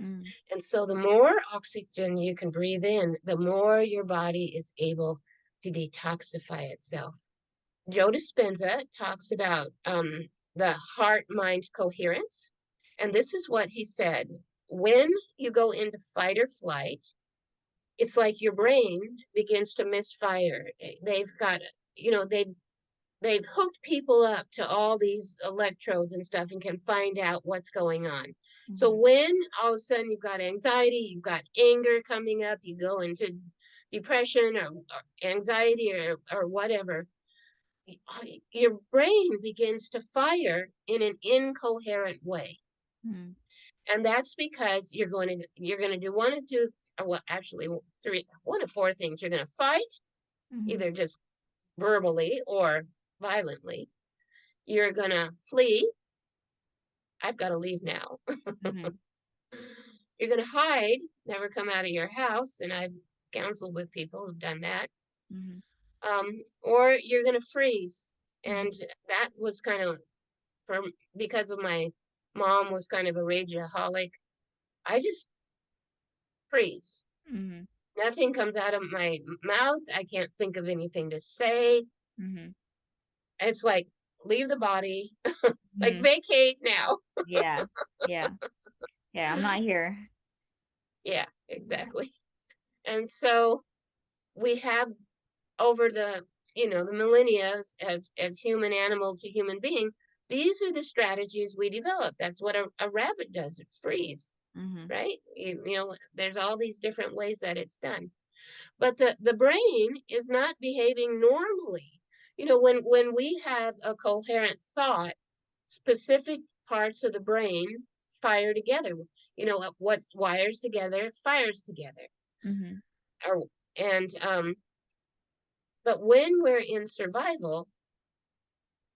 Mhm. And so the more oxygen you can breathe in, the more your body is able to detoxify itself. Joe Dispenza talks about the heart-mind coherence. And this is what he said. When you go into fight or flight, it's like your brain begins to misfire. They've got, they've hooked people up to all these electrodes and stuff and can find out what's going on. So Mhm. when all of a sudden you've got anxiety, you've got anger coming up, you go into depression or anxiety or whatever, your brain begins to fire in an incoherent way. Mhm. And that's because you're going to do one of two, or well, actually three, one of four things. You're going to fight, Mhm. either just verbally or violently. You're going to flee. I've got to leave now. Mhm. You're going to hide, never come out of your house. And I've counseled with people who've done that. Mhm. Or you're going to freeze. Mhm. And that was kind of for because of my mom was kind of a rageaholic. I just freeze. Mhm. Nothing comes out of my mouth. I can't think of anything to say. Mhm. It's like, leave the body, like Mhm. vacate now. Yeah. Yeah. Yeah, I'm not here. Yeah, Yeah. exactly. And so we have over the millennia as human animal to human being, these are the strategies we develop. That's what a rabbit does. It frees, Mhm. right? There's all these different ways that it's done. But the brain is not behaving normally. When we have a coherent thought, specific parts of the brain fire together. What wires together fires together. Mhm. Or, and but when we're in survival,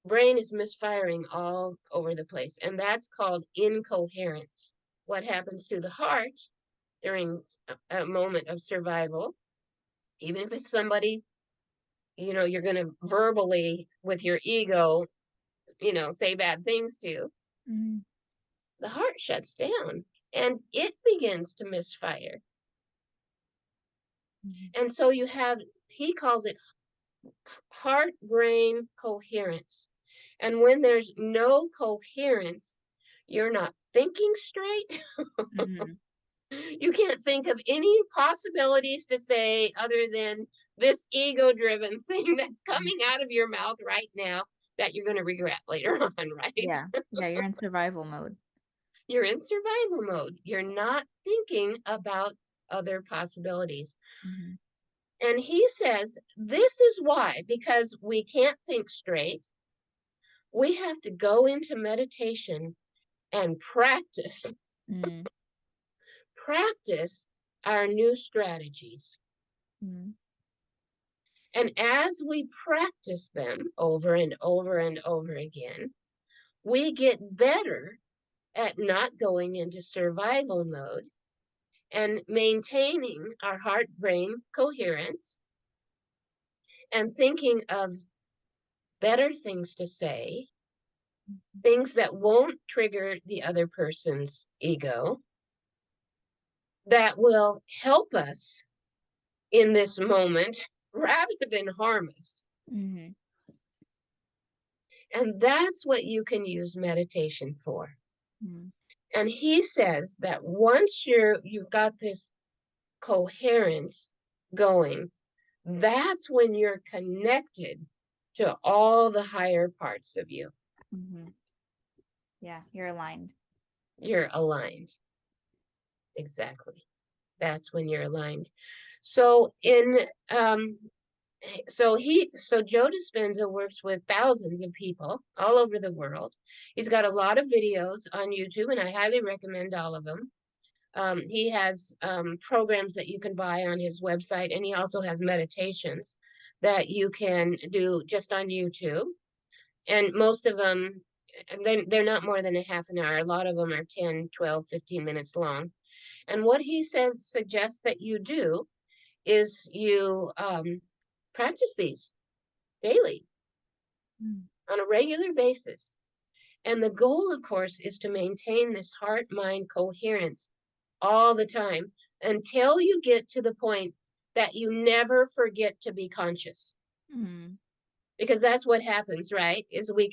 brain is misfiring all over the place, and that's called incoherence. What happens to the heart during a moment of survival, even if it's somebody you're going to verbally with your ego say bad things to, Mhm. the heart shuts down and it begins to misfire. Mhm. And so he calls it heart brain coherence. And when there's no coherence, you're not thinking straight. Mhm. You can't think of any possibilities to say other than this ego driven thing that's Mhm. coming out of your mouth right now that you're going to regret later on, right? Yeah. Yeah, you're in survival mode. You're in survival mode. You're not thinking about other possibilities. Mhm. And he says this is why, because we can't think straight, we have to go into meditation and Mm. practice our new strategies. Mhm. And as we practice them over and over and over again, we get better at not going into survival mode and maintaining our heart brain coherence and thinking of better things to say, things that won't trigger the other person's ego, that will help us in this moment rather than harm us. Mhm. And that's what you can use meditation for. Mhm. And he says that once you've got this coherence going, that's when you're connected to all the higher parts of you. Mhm. Yeah, you're aligned. You're aligned. Exactly. That's when you're aligned. So in so Joe Dispenza works with thousands of people all over the world. He's got a lot of videos on YouTube, and I highly recommend all of them. He has programs that you can buy on his website, and he also has meditations that you can do just on YouTube. And most of them, they're not more than a half an hour. A lot of them are 10, 12, 15 minutes long. And what he suggests that you do is you practice these daily Mm. on a regular basis. And the goal, of course, is to maintain this heart mind coherence all the time until you get to the point that you never forget to be conscious. Mhm. Because that's what happens, right? Is we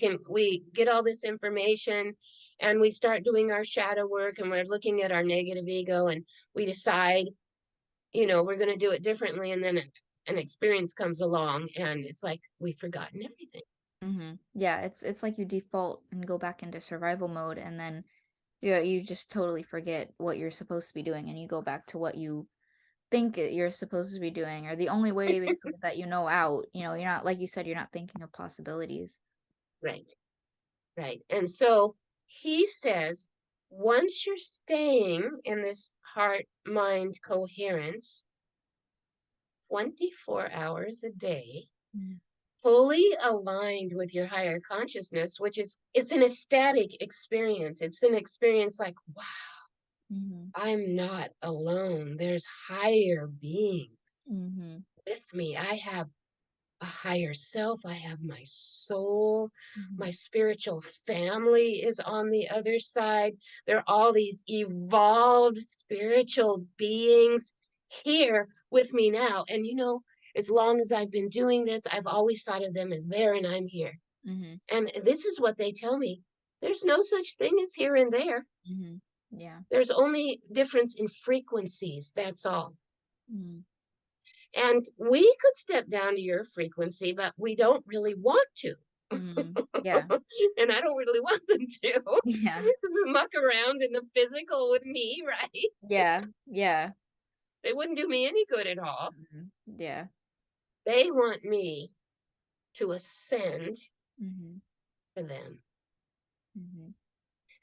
get all this information and we start doing our shadow work and we're looking at our negative ego and we decide, we're going to do it differently, and then an experience comes along and it's like we've forgotten everything. Mhm. Yeah, it's like you default and go back into survival mode, and then you just totally forget what you're supposed to be doing, and you go back to what you think you're supposed to be doing, or the only way basically that you know out. You're not, like you said, you're not thinking of possibilities. Right. Right. And so he says, once you're staying in this heart mind coherence 24 hours a day, Mm. fully aligned with your higher consciousness, it's an ecstatic experience. It's an experience like, wow, Mhm. I'm not alone. There's higher beings Mhm. with me. I have a higher self. I have my soul. Mhm. My spiritual family is on the other side. There are all these evolved spiritual beings here with me now. And as long as I've been doing this, I've always thought of them as there and I'm here. Mhm. And this is what they tell me. There's no such thing as here and there. Mhm. Yeah. There's only difference in frequencies. That's all. Mhm. And we could step down to your frequency, but we don't really want to. Mhm. Yeah. And I don't really want them to. Yeah. Just muck around in the physical with me, right? Yeah. Yeah. They wouldn't do me any good at all. Mhm. Yeah. They want me to ascend Mhm. to them. Mhm.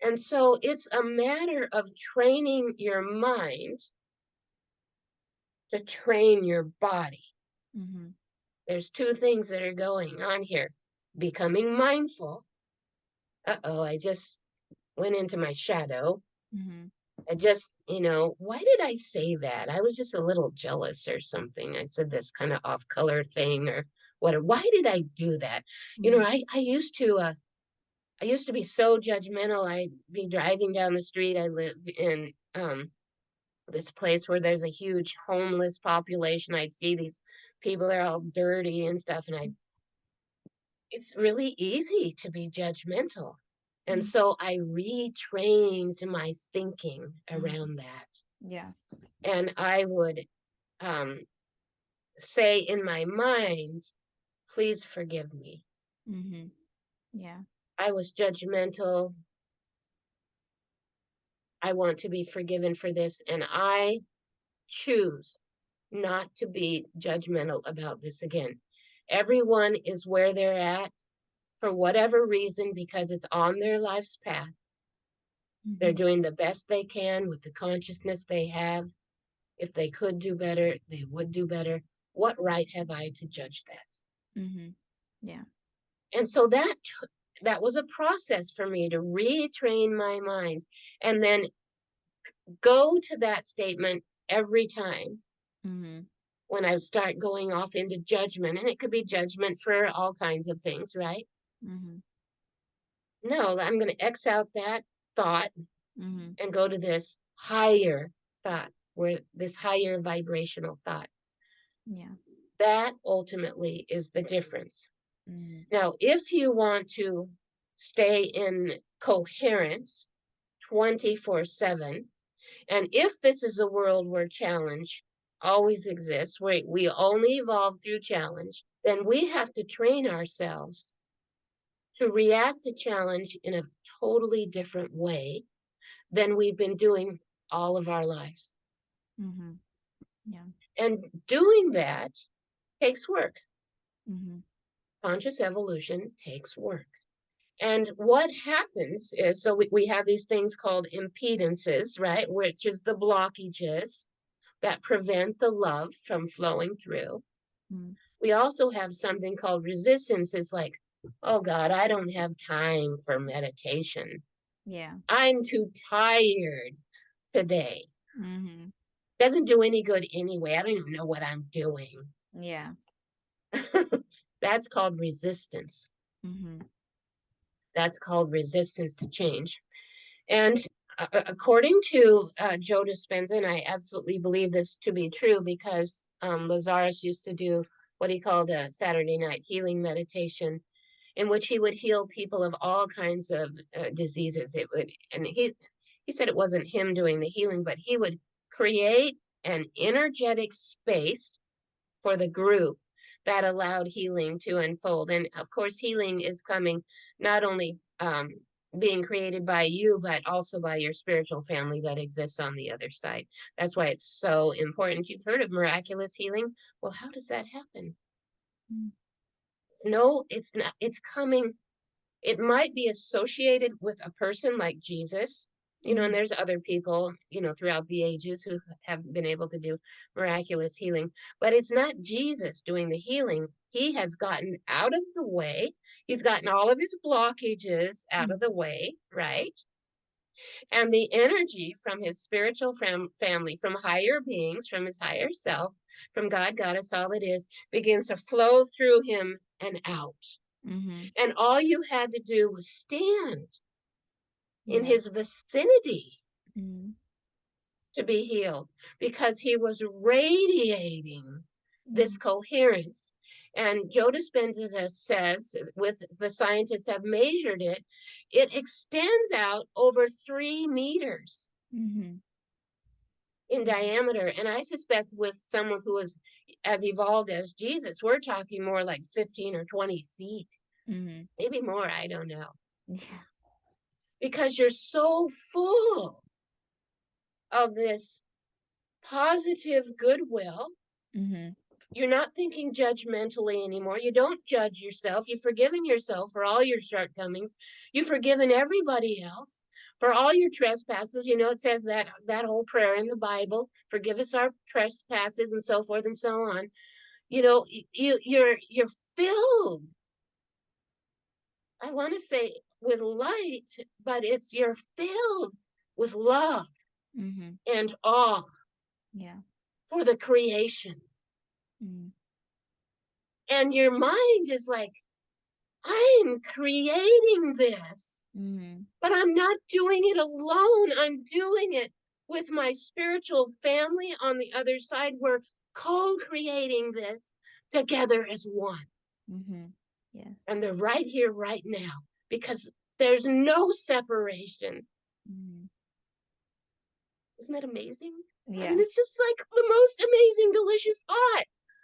And so it's a matter of training your mind to train your body. Mhm. There's two things that are going on here. Becoming mindful. Uh-oh, I just went into my shadow. Mhm. I just, why did I say that? I was just a little jealous or something. I said this kind of off color thing or what. Why did I do that? Mhm. I used to be so judgmental. I'd be driving down the street. I live in this place where there's a huge homeless population. I'd see these people, they're all dirty and stuff, and it's really easy to be judgmental. And Mhm. so I retrained my thinking Mhm. around that. Yeah. And I would um, say in my mind, please forgive me. Mhm. Yeah. I was judgmental. I want to be forgiven for this. And I choose not to be judgmental about this again. Everyone is where they're at for whatever reason because it's on their life's path. They're Mhm. doing the best they can with the consciousness they have. If they could do better, they would do better. What right have I to judge that? Mhm. Yeah. And so that was a process for me to retrain my mind and then go to that statement every time Mhm. when I start going off into judgment. And it could be judgment for all kinds of things, right? Mhm. No, I'm going to X out that thought Mhm. and go to this higher thought, where this higher vibrational thought. Yeah. That ultimately is the difference. Mhm. Now, if you want to stay in coherence 24/7, and if this is a world where challenge always exists, where we only evolve through challenge, then we have to train ourselves to react to challenge in a totally different way than we've been doing all of our lives. Mhm. Yeah. And doing that takes work. Mhm. Conscious evolution takes work. And what happens is, so we have these things called impedances, right? Which is the blockages that prevent the love from flowing through. Mhm. We also have something called resistance. It's like, oh God, I don't have time for meditation. Yeah. I'm too tired today. Mhm. Doesn't do any good anyway. I don't even know what I'm doing. Yeah. That's called resistance. Mhm. That's called resistance to change. And according to Joe Dispenza, and I absolutely believe this to be true because Lazarus used to do what he called a Saturday night healing meditation, in which he would heal people of all kinds of diseases. And he said it wasn't him doing the healing, but he would create an energetic space for the group that allowed healing to unfold. And of course, healing is coming not only being created by you, but also by your spiritual family that exists on the other side. That's why it's so important. You've heard of miraculous healing. Well, how does that happen? Mhm. It's not, it's coming. It might be associated with a person like Jesus, and Mhm. there's other people, throughout the ages who have been able to do miraculous healing, but it's not Jesus doing the healing. He has gotten out of the way. He's gotten all of his blockages out of Mhm. the way, right? And the energy from his spiritual family, from higher beings, from his higher self, from God, Goddess, all it is, begins to flow through him and out. Mhm. And all you had to do was stand in Yeah. his vicinity Mhm. to be healed because he was radiating this Mhm. coherence. And Joe Dispenza says, with the scientists have measured it, it extends out over 3 meters Mhm. in diameter. And I suspect with someone who is as evolved as Jesus, we're talking more like 15 or 20 feet, Mhm. maybe more, I don't know. Yeah. Because you're so full of this positive goodwill. Mhm. You're not thinking judgmentally anymore. You don't judge yourself. You've forgiven yourself for all your shortcomings. You've forgiven everybody else for all your trespasses. You know, it says that whole prayer in the Bible, forgive us our trespasses and so forth and so on. You know, you're filled. I want to say with light, but it's you're filled with love Mhm. and awe Yeah. for the creation. Mhm. And your mind is like, I'm creating this, Mhm. but I'm not doing it alone. I'm doing it with my spiritual family on the other side. We're co creating this together as one. Mhm. Yes. And they're right here, right now, because there's no separation. Mhm. Isn't that amazing? I mean, Yeah. it's just like the most amazing, delicious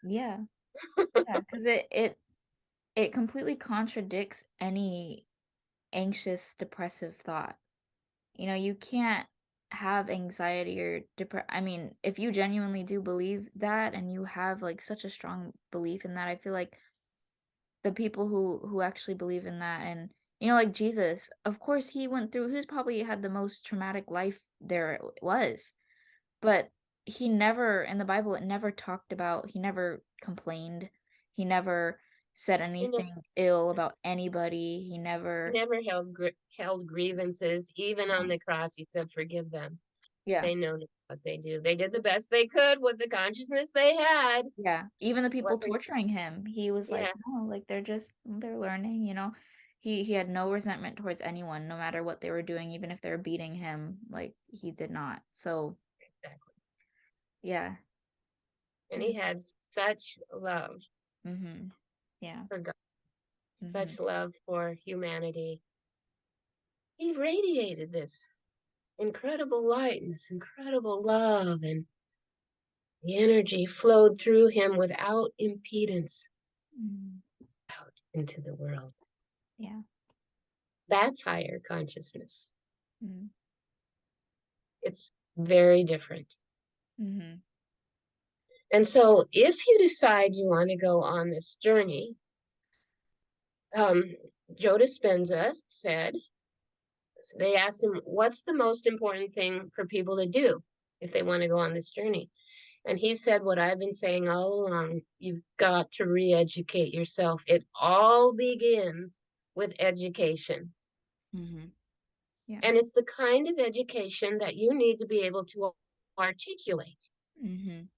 Yeah. thought. Yeah. Because it completely contradicts any anxious, depressive thought. You can't have anxiety or I mean, if you genuinely do believe that and you have like such a strong belief in that, I feel like the people who actually believe in that and like Jesus, of course he went through he's probably had the most traumatic life there was. But he never in the Bible, it never talked about he never complained. He never said You know, anything ill about anybody. He never never held grievances. Even on no. the cross, he said, "Forgive them. Yeah. They know not what they do." They did the best they could with the consciousness they had. Yeah. Even the people Wasn't torturing him, he was like, Yeah, "No, like they're learning." He had no resentment towards anyone, no matter what they were doing, even if they were beating him, like he did not. So, exactly. yeah. And Yeah. he had such love Mhm. Yeah. for God, such Mhm. love for humanity. He radiated this incredible light and this incredible love, and the energy flowed through him without impedance Mhm. out into the world. Yeah. That's higher consciousness. Mhm. It's very different. Mhm. And so, if you decide you want to go on this journey, um, Joe Dispenza said, they asked him, what's the most important thing for people to do if they want to go on this journey? And he said, what I've been saying all along, you've got to re educate yourself. It all begins with education. Mhm. Yeah. And it's the kind of education that you need to be able to articulate. Mhm.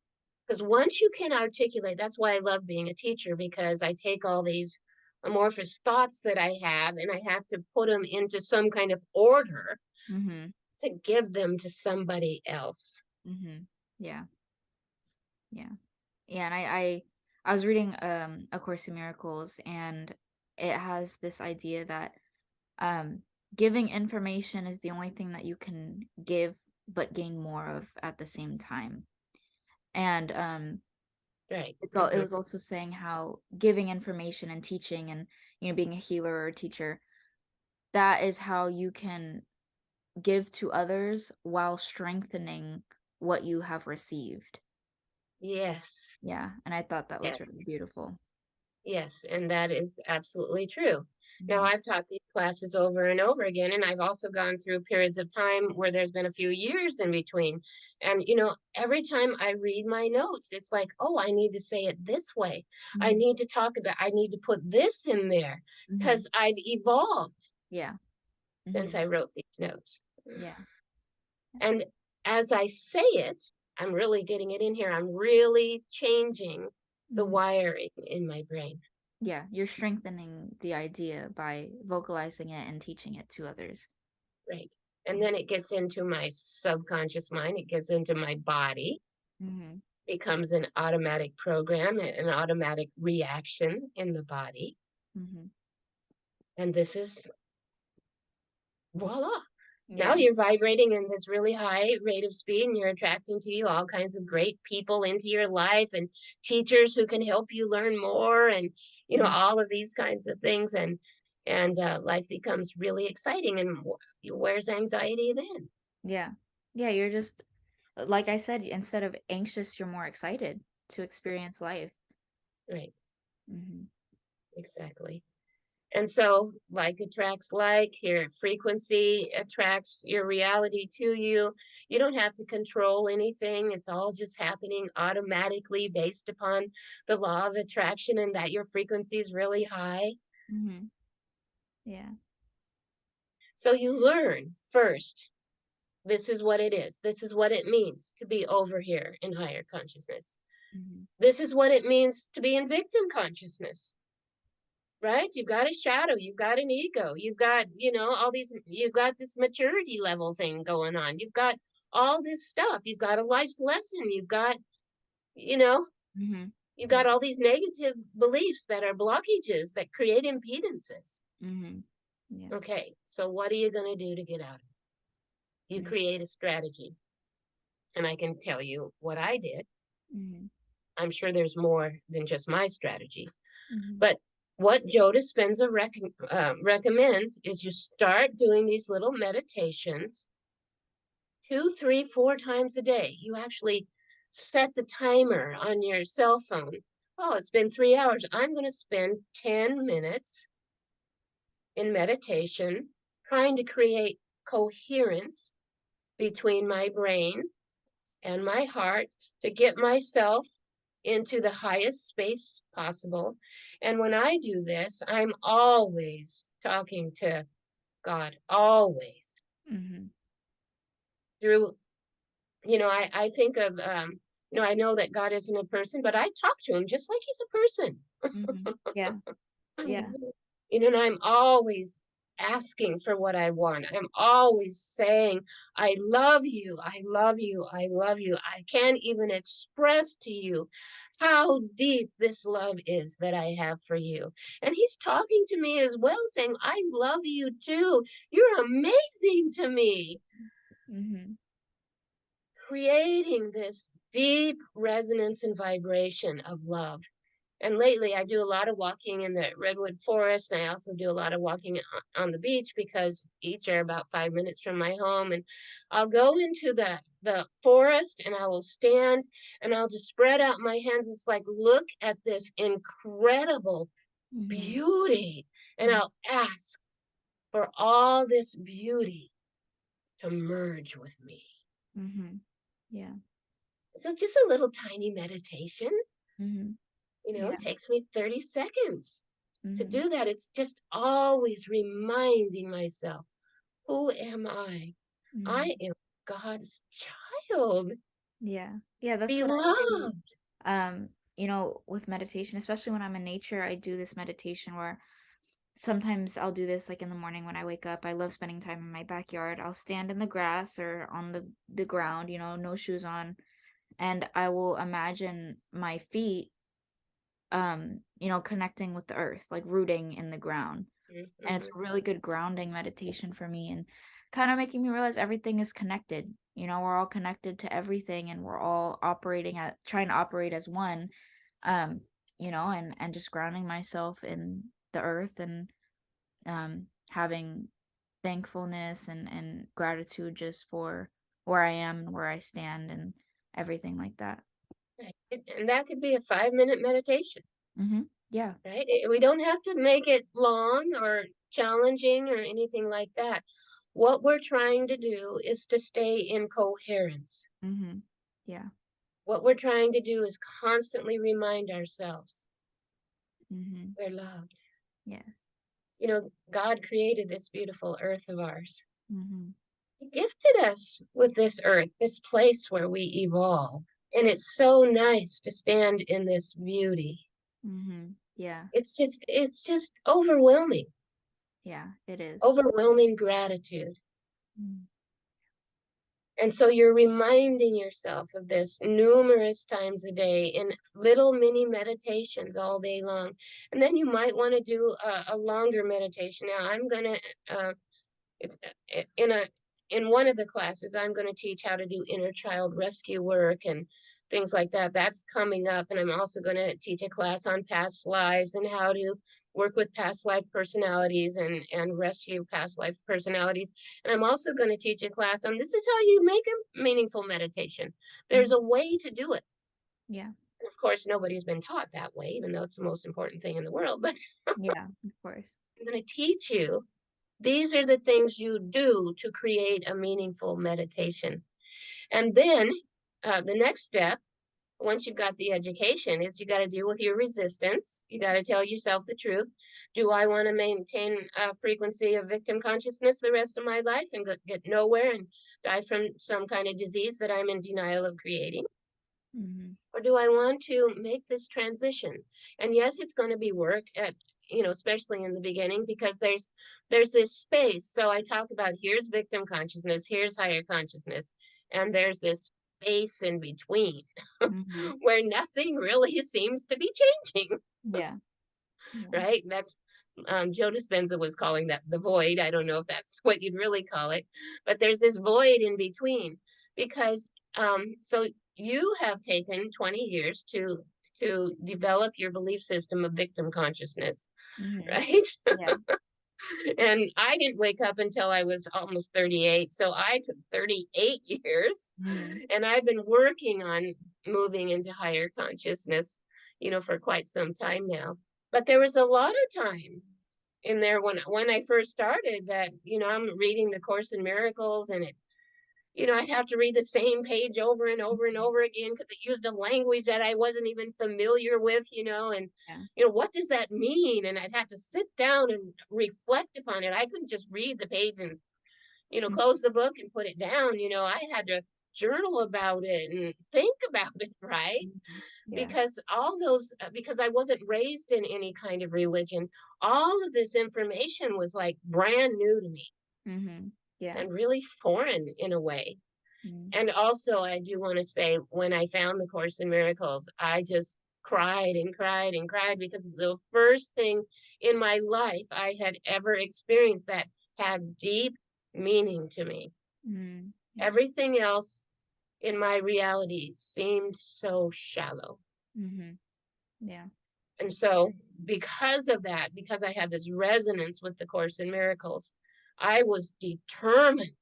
Because once you can articulate, that's why I love being a teacher, because I take all these amorphous thoughts that I have and I have to put them into some kind of order Mhm. to give them to somebody else. Mhm. Yeah. Yeah. Yeah, and I was reading A Course in Miracles, and it has this idea that um giving information is the only thing that you can give but gain more of at the same time. And Right. it was also saying how giving information and teaching and being a healer or a teacher, that is how you can give to others while strengthening what you have received. Yes. Yeah, and I thought that was really Yes. beautiful. Yes. And that is absolutely true. Now, Mhm. I've taught these classes over and over again, and I've also gone through periods of time where there's been a few years in between. And, every time I read my notes, it's like, oh, I need to say it this way. Mhm. I need to put this in there Mhm. because I've evolved Yeah. since Mhm. I wrote these notes. Yeah. And as I say it, I'm really getting it in here. I'm really changing the Mhm. wiring in my brain. Yeah, you're strengthening the idea by vocalizing it and teaching it to others. Right. And then it gets into my subconscious mind, it gets into my body, Mhm. becomes an automatic program, an automatic reaction in the body. Mhm. And this is voila. Now Yeah. you're vibrating in this really high rate of speed and you're attracting to you all kinds of great people into your life and teachers who can help you learn more and Mhm. all of these kinds of things and life becomes really exciting and where's anxiety then? Yeah. Yeah, you're just like I said, instead of anxious, you're more excited to experience life. Right, Mhm. exactly. And so, like attracts like, your frequency attracts your reality to you. You don't have to control anything. It's all just happening automatically based upon the law of attraction and that your frequency is really high. Mhm. Yeah. So, you learn first this is what it is. This is what it means to be over here in higher consciousness. Mhm. This is what it means to be in victim consciousness. Right? You've got a shadow, you've got an ego, you've got, all these, you've got this maturity level thing going on. You've got all this stuff. You've got a life's lesson. You know, Mhm. you've Yeah. got all these negative beliefs that are blockages that create impedances. Mhm. Yeah. Okay, so what are you going to do to get out of it? You Mhm. create a strategy. And I can tell you what I did. Mhm. I'm sure there's more than just my strategy. Mhm. But what Joe Dispenza recommends is you start doing these little meditations 2, 3, 4 times a day. You actually set the timer on your cell phone. Oh, it's been 3 hours. I'm going to spend 10 minutes in meditation trying to create coherence between my brain and my heart to get myself into the highest space possible. And when I do this, I'm always talking to God, always Mhm. through, I think of, I know that God isn't a person, but I talk to him just like he's a person. Mhm. Yeah. Yeah. And I'm always asking for what I want. I'm always saying, I love you. I love you. I love you. I can't even express to you how deep this love is that I have for you. And he's talking to me as well, saying, I love you too. You're amazing to me. Mhm. Creating this deep resonance and vibration of love. And lately, I do a lot of walking in the redwood forest. And I also do a lot of walking on the beach because each are about 5 minutes from my home. And I'll go into the forest and I will stand and I'll just spread out my hands. It's like, look at this incredible Mhm. beauty. And Mhm. I'll ask for all this beauty to merge with me. Mhm. Yeah. So it's just a little tiny meditation. Mhm. It Yeah. takes me 30 seconds to Mhm. do that. It's just always reminding myself, who am I? I Mhm. am God's child, Yeah. Yeah, that's what I do. beloved. With meditation, especially when I'm in nature, I do this meditation where sometimes I'll do this like in the morning when I wake up. I love spending time in my backyard. I'll stand in the grass or on the ground, no shoes on, and I will imagine my feet connecting with the earth, like rooting in the ground. And it's Mm-hmm. a really good grounding meditation for me and kind of making me realize everything is connected. We're all connected to everything and we're all trying to operate as one. Um, and just grounding myself in the earth and having thankfulness and gratitude just for where I am and where I stand and everything like that. Right. And that could be a 5-minute meditation, Yeah. right? We don't have to make it long or challenging or anything like that. What we're trying to do is to stay in coherence. Yeah. What we're trying to do is constantly remind ourselves Mhm. we're loved. Yes. God created this beautiful earth of ours. Mhm. He gifted us with this earth, this place where we evolve. And it's so nice to stand in this beauty. Yeah. It's just overwhelming, Yeah, it is. overwhelming gratitude. Mm. And so you're reminding yourself of this numerous times a day in little mini meditations all day long. And then you might want to do a longer meditation. Now, I'm going to it's in a in one of the classes I'm going to teach how to do inner child rescue work and things like that. That's coming up, and I'm also going to teach a class on past lives and how to work with past life personalities and rescue past life personalities. And I'm also going to teach a class on this is how you make a meaningful meditation. There's Mhm. a way to do it. Yeah. And of course, nobody's been taught that way, even though it's the most important thing in the world. But Yeah, of course. I'm going to teach you these are the things you do to create a meaningful meditation. And then the next step, once you've got the education, is you got to deal with your resistance. You got to tell yourself the truth. Do I want to maintain a frequency of victim consciousness the rest of my life and get nowhere and die from some kind of disease that I'm in denial of creating? Mhm. Or do I want to make this transition? And yes, it's going to be work at, especially in the beginning, because there's this space. So I talk about here's victim consciousness, here's higher consciousness, and there's this space in between Mhm. where nothing really seems to be changing, Yeah. Yeah. right? That's Joe Dispenza was calling that the void. I don't know if that's what you'd really call it, but there's this void in between because so you have taken 20 years to develop your belief system of victim consciousness, Mhm. right? Yeah. And I didn't wake up until I was almost 38, so I took 38 years, Mhm. and I've been working on moving into higher consciousness, for quite some time now. But there was a lot of time in there when I first started that, I'm reading the Course in Miracles and I'd have to read the same page over and over and over again because it used a language that I wasn't even familiar with, and Yeah. what does that mean? And I'd have to sit down and reflect upon it. I couldn't just read the page and, Mhm. close the book and put it down. I had to journal about it and think about it, right? Mhm. Yeah. Because I wasn't raised in any kind of religion, all of this information was like brand new to me Mhm. Yeah. and really foreign in a way. Mhm. And also, I do want to say, when I found the Course in Miracles, I just cried and cried and cried because it's the first thing in my life I had ever experienced that had deep meaning to me. Mhm. Yeah. Everything else in my reality seemed so shallow. Mhm. Yeah. And so, because of that, because I had this resonance with the Course in Miracles, I was determined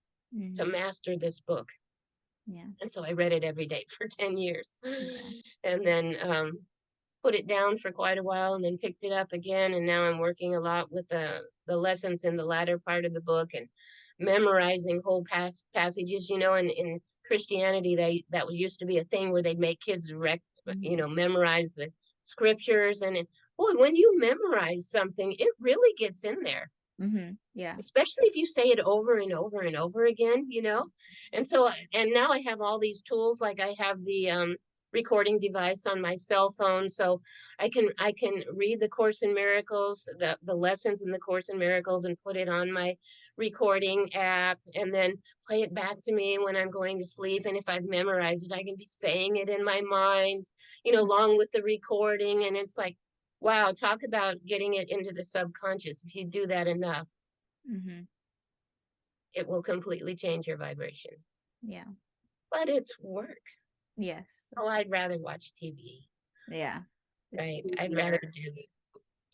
to Mhm. master this book. Yeah. And so I read it every day for 10 years Yeah. and then put it down for quite a while and then picked it up again. And now I'm working a lot with the lessons in the latter part of the book and memorizing whole passages. In Christianity, that used to be a thing where they'd make kids Mhm. memorize the scriptures. And boy, when you memorize something, it really gets in there, Mhm. Yeah. especially if you say it over and over and over again. And so and now I have all these tools, like I have the recording device on my cell phone, so I can read the Course in Miracles, the lessons in the Course in Miracles, and put it on my recording app and then play it back to me when I'm going to sleep. And if I've memorized it, I can be saying it in my mind, along with the recording. And it's like, wow, talk about getting it into the subconscious. If you do that enough, Mhm. it will completely change your vibration. Yeah. But it's work. Yes. Oh, I'd rather watch TV, Yeah. It's right? I'd rather easier. do this.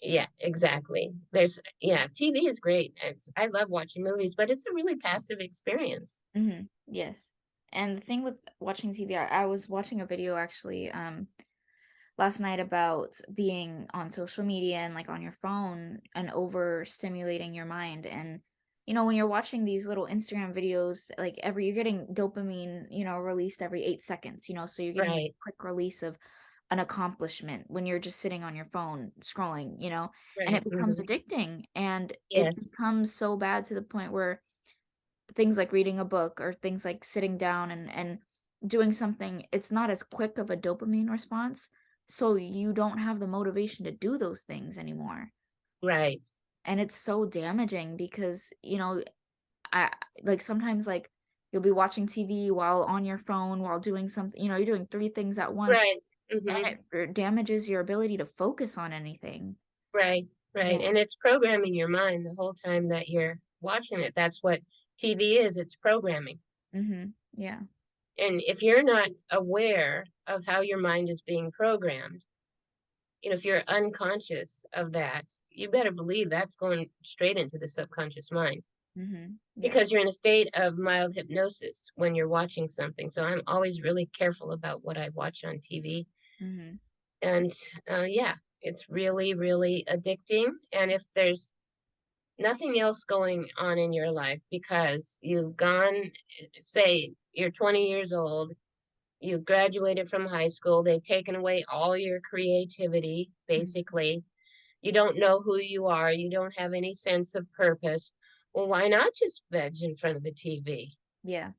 Yeah, exactly. TV is great. I love watching movies, but it's a really passive experience. Mhm. Yes. And the thing with watching TV, I was watching a video actually last night about being on social media and like on your phone and overstimulating your mind. And when you're watching these little Instagram videos, like you're getting dopamine, released every 8 seconds, so you're getting this Right, quick release of an accomplishment when you're just sitting on your phone scrolling, and right. it becomes addicting, and it Yes, becomes so bad to the point where things like reading a book or things like sitting down and doing something, it's not as quick of a dopamine response, so you don't have the motivation to do those things anymore. right. And it's so damaging because, I like, sometimes, like, you'll be watching TV while on your phone, while doing something, you're doing 3 things at once, Right. and Mhm. it damages your ability to focus on anything. Right, right, Yeah. and it's programming your mind the whole time that you're watching it. That's what TV is, it's programming. Mhm. Yeah. And if you're not aware of how your mind is being programmed, if you're unconscious of that, you better believe that's going straight into the subconscious mind Mhm. Yeah. because you're in a state of mild hypnosis when you're watching something. So I'm always really careful about what I watch on TV. Mhm. And yeah, it's really, really addicting. And if there's nothing else going on in your life because you've gone, say, you're 20 years old, you graduated from high school, they've taken away all your creativity, Mhm. basically. You don't know who you are, you don't have any sense of purpose. Well, why not just veg in front of the TV? Yeah.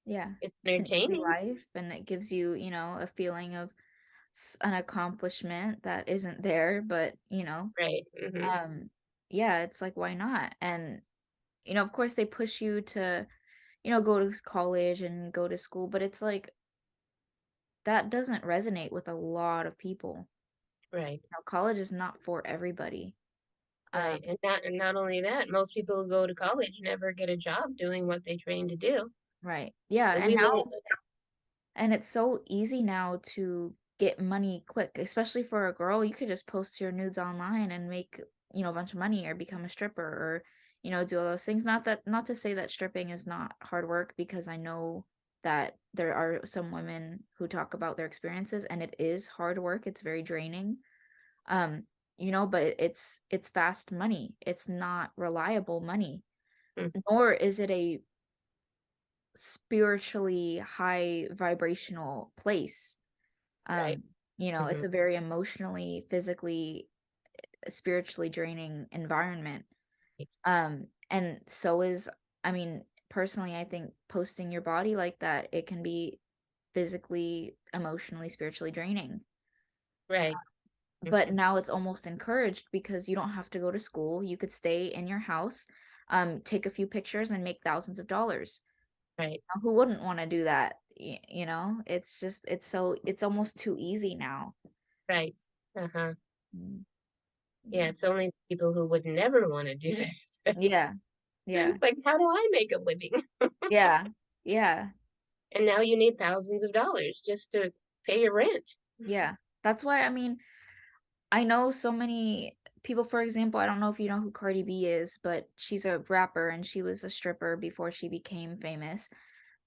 Yeah. It's It's an easy entertaining. life, and it gives you, a feeling of an accomplishment that isn't there, but, Right. um, yeah, it's like, why not? And, of course, they push you to, go to college and go to school, but it's like, that doesn't resonate with a lot of people. Right. College is not for everybody. Right. Um, And not only that, most people who go to college never get a job doing what they train to do. right. Yeah, And and we may, it's so easy now to get money quick, especially for a girl. You could just post your nudes online and make, a bunch of money or become a stripper or, do all those things. Not to say that stripping is not hard work, because I know that there are some women who talk about their experiences, and it is hard work. It's very draining. Um, but it's fast money. It's not reliable money. mm, Nor is it a spiritually high vibrational place. right. It's hmm a very emotionally, physically, spiritually draining environment. And so is, I mean, personally, I think posting your body like that, it can be physically, emotionally, spiritually draining. Right. But hmm now it's almost encouraged because you don't have to go to school. You could stay in your house, take a few pictures and make thousands of dollars. Right. Now, who wouldn't want to do that? It's just, it's almost too easy now. Right. Uh-huh. Mm, Yeah, yeah. it's only people who would never wanna do that. Yeah. Yeah. It's like, "How do I make a living?" Yeah. Yeah. And now you need thousands of dollars just to pay your rent. Yeah. That's why, I know so many people. For example, I don't know if you know who Cardi B is, but she's a rapper and she was a stripper before she became famous.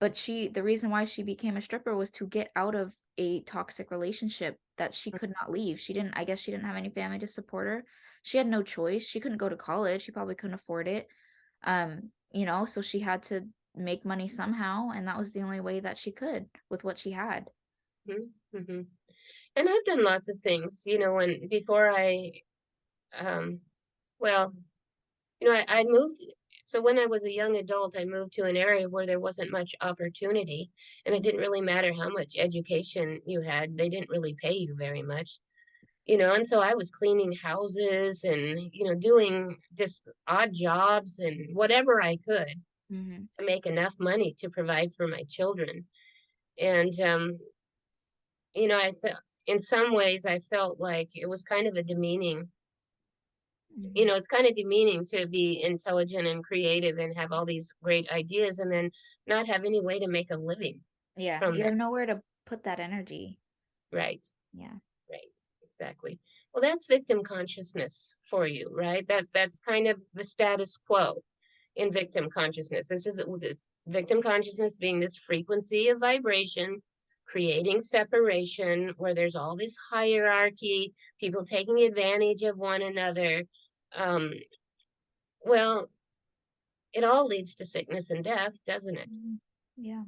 But the reason why she became a stripper was to get out of a toxic relationship that she could not leave. I guess she didn't have any family to support her. She had no choice. She couldn't go to college. She probably couldn't afford it. So she had to make money somehow, and that was the only way that she could with what she had. Mhm, mhm. And I've done lots of things, when before um well, I moved so when I was a young adult, I moved to an area where there wasn't much opportunity, and it Mhm, didn't really matter how much education you had, they didn't really pay you very much. And so I was cleaning houses and, doing just odd jobs and whatever I could mhm, to make enough money to provide for my children. And, I felt, in some ways, I felt like it was kind of a demeaning, mhm. it's kind of demeaning to be intelligent and creative and have all these great ideas and then not have any way to make a living Yeah, from you that. have nowhere to put that energy. Right. Yeah. Right, exactly. Well, that's victim consciousness for you, right? That's kind of the status quo in victim consciousness. This victim consciousness being this frequency of vibration, creating separation where there's all this hierarchy, people taking advantage of one another. Um, well, it all leads to sickness and death, doesn't it? Mhm. Yeah.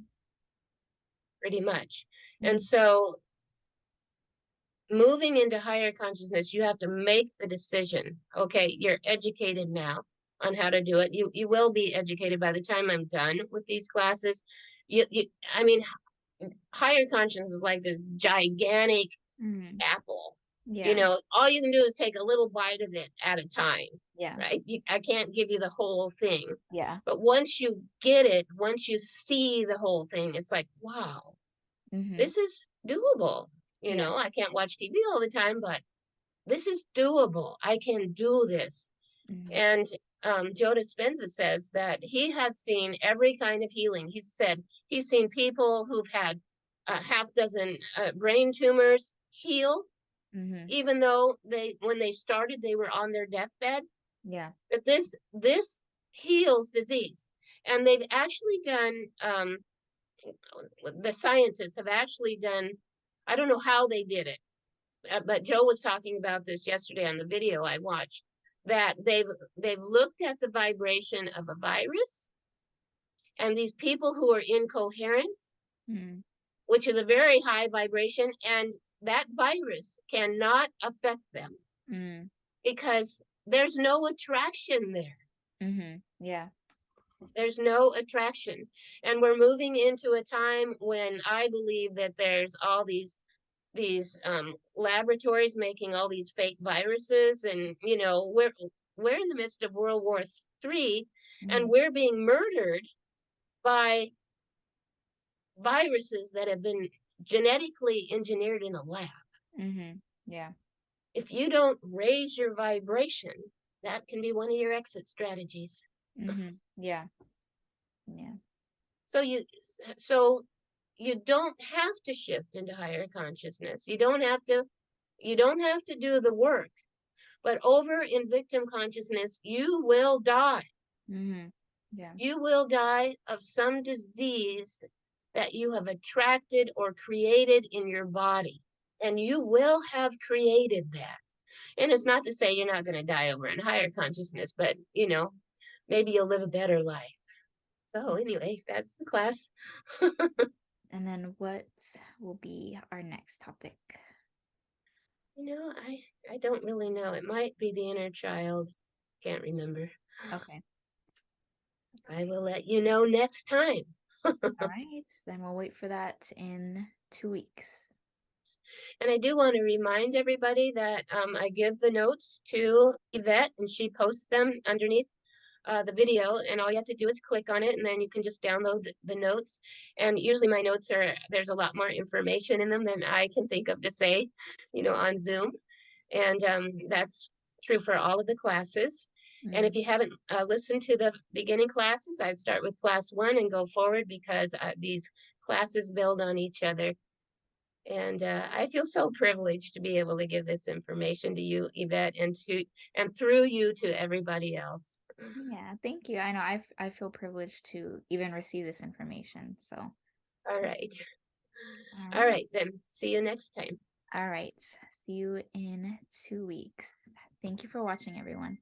Pretty much. And Mhm, so moving into higher consciousness, you have to make the decision. Okay, you're educated now on how to do it. You will be educated by the time I'm done with these classes. I mean, higher consciousness is like this gigantic mhm. apple. Yeah. All you can do is take a little bite of it at a time. Yeah. right? I can't give you the whole thing. Yeah. But once you get it, once you see the whole thing, it's like, wow, Mhm. this is doable. Yeah. I can't watch TV all the time, but this is doable. I can do this. Mhm. And Joe Dispenza says that he has seen every kind of healing. He said he's seen people who've had a half dozen brain tumors heal, Mhm. even though when they started, they were on their deathbed. Yeah. But this heals disease, and they've actually done. The scientists have actually done. I don't know how they did it, but Joe was talking about this yesterday on the video I watched. That they've looked at the vibration of a virus, and these people who are in coherence, Mhm. which is a very high vibration, and that virus cannot affect them Mhm. because there's no attraction there. Mhm. Yeah. There's no attraction. And we're moving into a time when I believe that there's all these laboratories making all these fake viruses, and we're in the midst of World War III, and Mhm. we're being murdered by viruses that have been genetically engineered in a lab. Mhm. Yeah. If you don't raise your vibration, that can be one of your exit strategies. Mhm. Yeah. Yeah. So you don't have to shift into higher consciousness. You don't have to do the work. But over in victim consciousness, you will die. Mhm. Yeah. You will die of some disease that you have attracted or created in your body. And you will have created that. And it's not to say you're not going to die over in higher consciousness, but maybe you'll live a better life. So anyway, that's the class. And then what will be our next topic? I don't really know. It might be the inner child. Can't remember. Okay. That's I okay. will let you know next time. All right. Then we'll wait for that in 2 weeks. And I do want to remind everybody that I give the notes to Yvette, and she posts them underneath the video. And all you have to do is click on it, and then you can just download the notes. And usually my notes there's a lot more information in them than I can think of to say, on Zoom. And that's true for all of the classes. And Mm. if you haven't listened to the beginning classes, I'd start with class 1 and go forward, because these classes build on each other. And I feel so privileged to be able to give this information to you, Yvette, and through you to everybody else. Yeah, thank you. I know I feel privileged to even receive this information. So it's All really right. all All right. right, then. See you next time. All right. See you in 2 weeks. Thank you for watching, everyone.